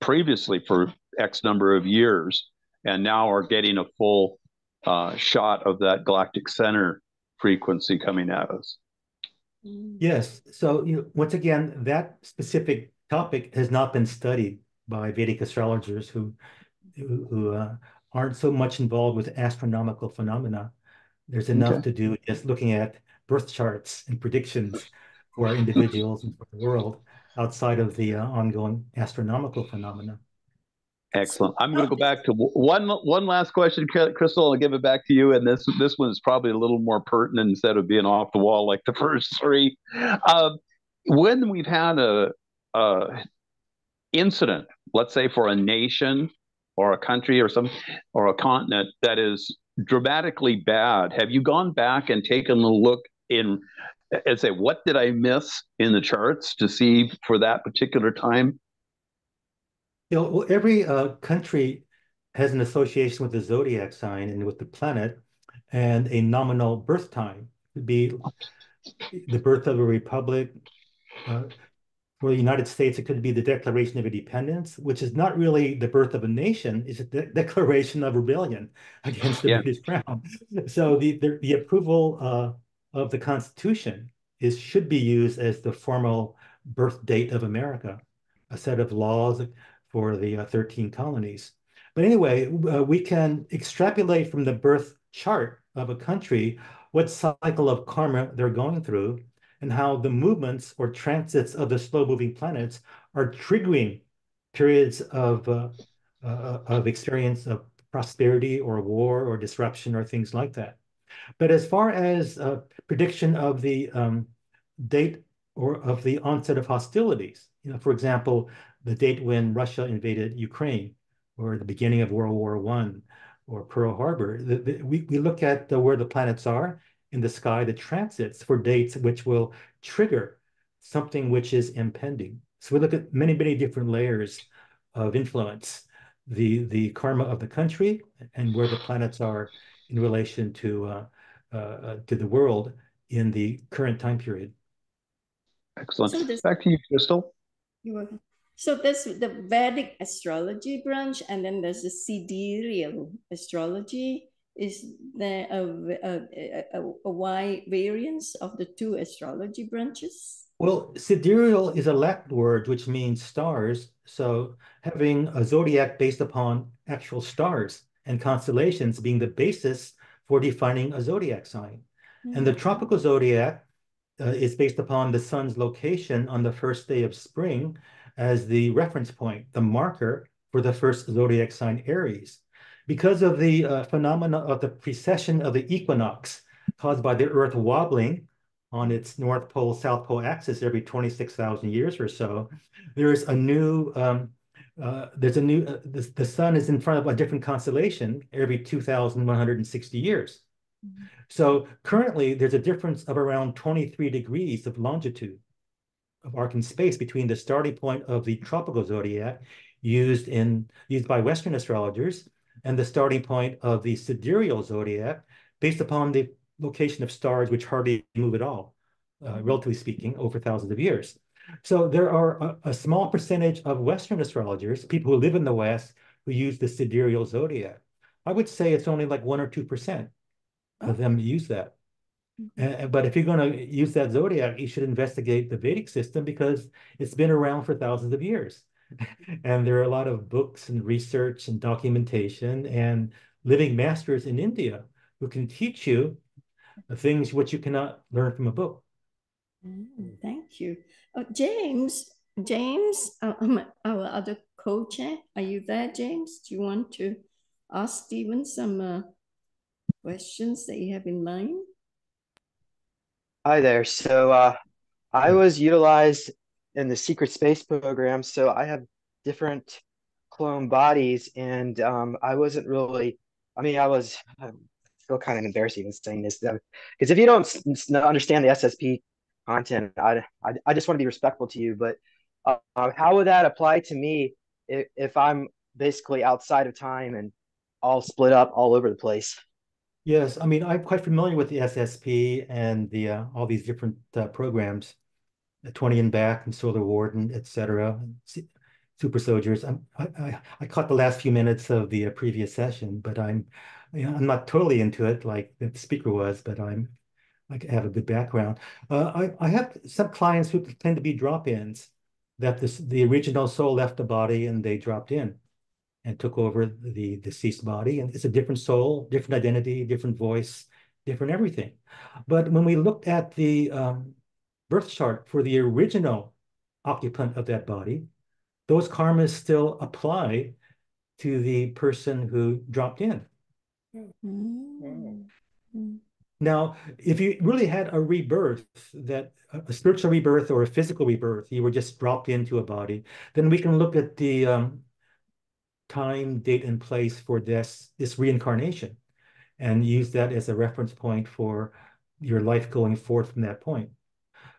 previously for X number of years, and now are getting a full shot of that galactic center frequency coming at us. Yes. So, once again, that specific topic has not been studied by Vedic astrologers who aren't so much involved with astronomical phenomena. There's enough to do just looking at birth charts and predictions for individuals and for the world outside of the ongoing astronomical phenomena. Excellent. I'm going to go back to one last question, Crystal. I'll give it back to you. And this one is probably a little more pertinent instead of being off the wall like the first three. When we've had a incident, let's say for a nation or a country or a continent that is dramatically bad, have you gone back and taken a look in and say, what did I miss in the charts to see for that particular time? Well, every country has an association with the zodiac sign and with the planet, and a nominal birth time would be the birth of a republic. For the United States, it could be the Declaration of Independence, which is not really the birth of a nation; it's a declaration of rebellion against the British Crown. So the approval of the Constitution should be used as the formal birth date of America, a set of laws for the 13 colonies. But anyway, we can extrapolate from the birth chart of a country what cycle of karma they're going through and how the movements or transits of the slow-moving planets are triggering periods of experience of prosperity or war or disruption or things like that. But as far as prediction of the date or of the onset of hostilities, for example, the date when Russia invaded Ukraine, or the beginning of World War I, or Pearl Harbor, we look at where the planets are in the sky, the transits for dates which will trigger something which is impending. So we look at many, many different layers of influence, the karma of the country and where the planets are in relation to the world in the current time period. Excellent. So back to you, Crystal. You're welcome. So there's the Vedic astrology branch, and then there's the Sidereal astrology. Is there a wide variance of the two astrology branches? Well, sidereal is a Latin word which means stars. So having a zodiac based upon actual stars and constellations being the basis for defining a zodiac sign. And the tropical zodiac is based upon the sun's location on the first day of spring as the reference point, the marker for the first zodiac sign, Aries. Because of the phenomena of the precession of the equinox caused by the Earth wobbling on its North Pole, South Pole axis every 26,000 years or so, there's a new, the sun is in front of a different constellation every 2,160 years. So currently, there's a difference of around 23 degrees of longitude of arc in space between the starting point of the tropical zodiac used by Western astrologers and the starting point of the sidereal zodiac based upon the location of stars which hardly move at all, relatively speaking, over thousands of years. So there are a small percentage of Western astrologers, people who live in the West, who use the sidereal zodiac. I would say it's only like 1 or 2% of them use that. But if you're going to use that zodiac, you should investigate the Vedic system because it's been around for thousands of years. And there are a lot of books and research and documentation and living masters in India who can teach you things which you cannot learn from a book. Thank you. James, our other co-chair, are you there, James? Do you want to ask Stephen some questions that you have in mind? Hi there. So I was utilized in the secret space program, so I have different clone bodies, and I wasn't really. I feel kind of embarrassed even saying this, because if you don't understand the SSP content, I just want to be respectful to you. But how would that apply to me if I'm basically outside of time and all split up all over the place? Yes, I mean, I'm quite familiar with the SSP and the all these different programs, 20 and Back and Solar Warden, etc. Super Soldiers. I caught the last few minutes of the previous session, but I'm not totally into it like the speaker was, but I have a good background. I have some clients who tend to be drop-ins, that the original soul left the body and they dropped in and took over the deceased body. And it's a different soul, different identity, different voice, different everything. But when we looked at the birth chart for the original occupant of that body, those karmas still apply to the person who dropped in. Now, if you really had a rebirth, a spiritual rebirth or a physical rebirth, you were just dropped into a body, then we can look at the time, date, and place for this reincarnation and use that as a reference point for your life going forth from that point.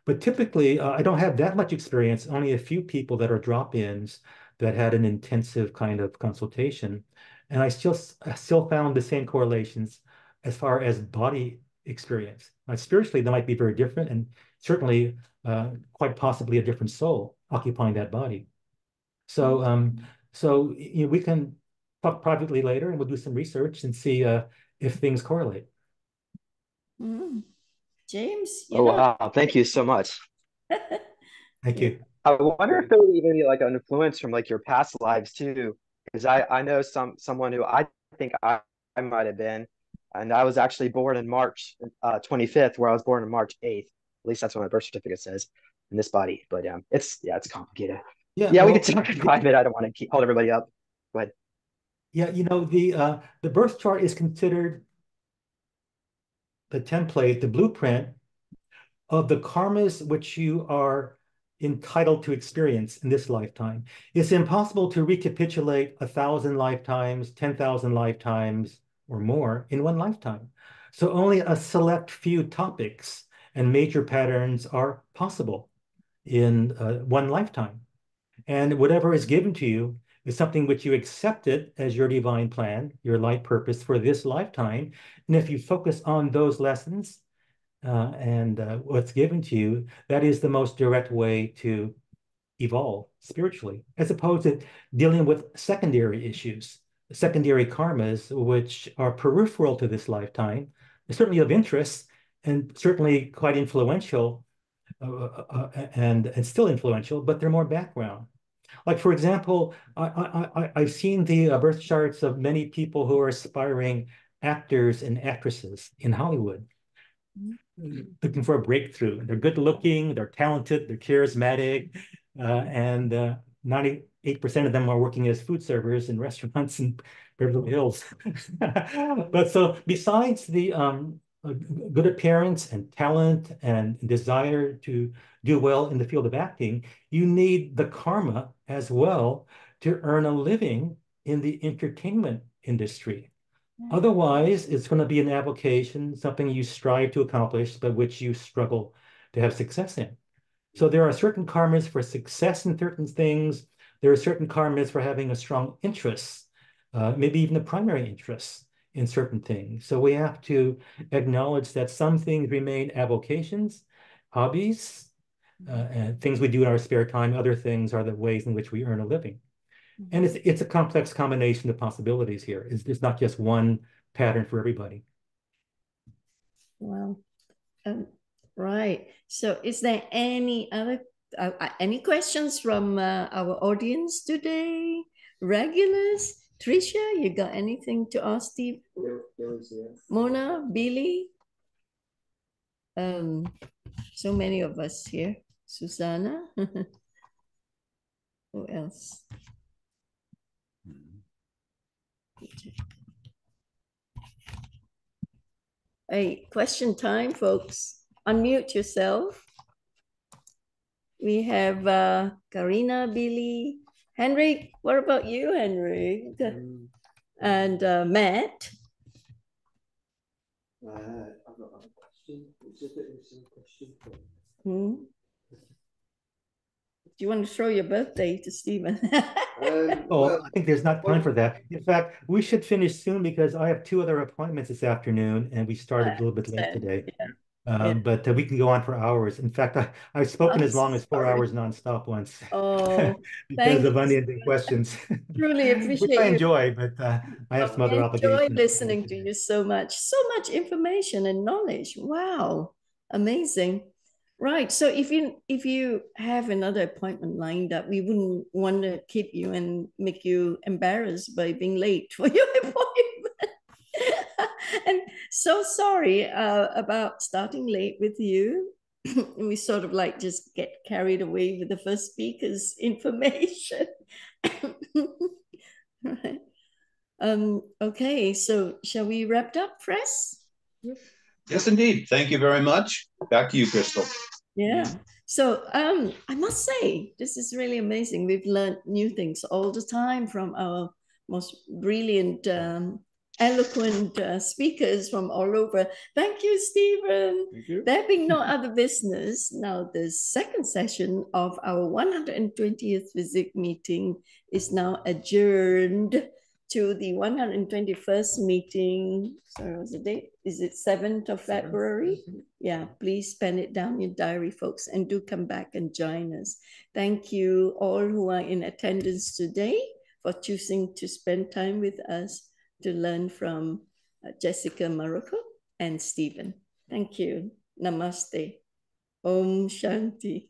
But typically, I don't have that much experience, only a few people that are drop-ins that had an intensive kind of consultation. And I still found the same correlations as far as body experience. Spiritually, they might be very different and certainly quite possibly a different soul occupying that body. So, we can talk privately later and we'll do some research and see if things correlate. James, wow, thank you so much. Thank you. I wonder if there would even be like an influence from like your past lives too, because I know someone who I think I might have been, and I was actually born in March 25th, where I was born on March 8th. At least that's what my birth certificate says in this body. But it's complicated. Yeah, we could talk in private. I don't want to hold everybody up. Go ahead. Yeah, the birth chart is considered the template, the blueprint of the karmas which you are entitled to experience in this lifetime. It's impossible to recapitulate 1,000 lifetimes, 10,000 lifetimes, or more in one lifetime. So only a select few topics and major patterns are possible in one lifetime. And whatever is given to you is something which you accepted as your divine plan, your life purpose for this lifetime. And if you focus on those lessons and what's given to you, that is the most direct way to evolve spiritually, as opposed to dealing with secondary issues, secondary karmas, which are peripheral to this lifetime, certainly of interest and certainly quite influential and still influential, but they're more background. Like, for example, I've seen the birth charts of many people who are aspiring actors and actresses in Hollywood looking for a breakthrough. They're good looking, they're talented, they're charismatic, and 98% of them are working as food servers in restaurants in Beverly Hills. But so besides the good appearance and talent and desire to do well in the field of acting, you need the karma as well to earn a living in the entertainment industry. Otherwise, it's going to be an avocation, something you strive to accomplish, but which you struggle to have success in. So there are certain karmas for success in certain things. There are certain karmas for having a strong interest, maybe even a primary interest in certain things. So we have to acknowledge that some things remain avocations, hobbies, and things we do in our spare time. Other things are the ways in which we earn a living. And it's a complex combination of possibilities here. It's not just one pattern for everybody. Wow. Right. So is there any other any questions from our audience today? Regulars? Tricia, you got anything to ask Steve? Mona, Billy? So many of us here. Susanna? Who else? Hey, question time, folks. Unmute yourself. We have Karina, Billy, Henrik. What about you, Henrik? And Matt. I've got a question. It's a bit of a question. Do you want to throw your birthday to Stephen? I think there's not time for that. In fact, we should finish soon because I have 2 other appointments this afternoon and we started a little bit late today. Yeah. But we can go on for hours. In fact, I've spoken as long as 4 hours nonstop once. Oh, because of unending questions. Truly appreciate which I you. enjoy, but I have some other obligations. Enjoy listening to you so much. So much information and knowledge. Wow. Amazing. Right. So if you have another appointment lined up, we wouldn't want to keep you and make you embarrassed by being late for your appointment. And so sorry about starting late with you. We sort of like just get carried away with the first speaker's information. Right. Okay, so shall we wrap up, Press? Yes, indeed. Thank you very much. Back to you, Crystal. Yeah. So I must say, this is really amazing. We've learned new things all the time from our most brilliant, eloquent speakers from all over. Thank you, Stephen. Thank you. There being no other business, now the second session of our 120th FESIG meeting is now adjourned to the 121st meeting. Sorry, what's the date? Is it 7th of February? Yeah, please pen it down in your diary, folks, and do come back and join us. Thank you all who are in attendance today for choosing to spend time with us to learn from Jessica Morocco and Stephen. Thank you. Namaste. Om Shanti.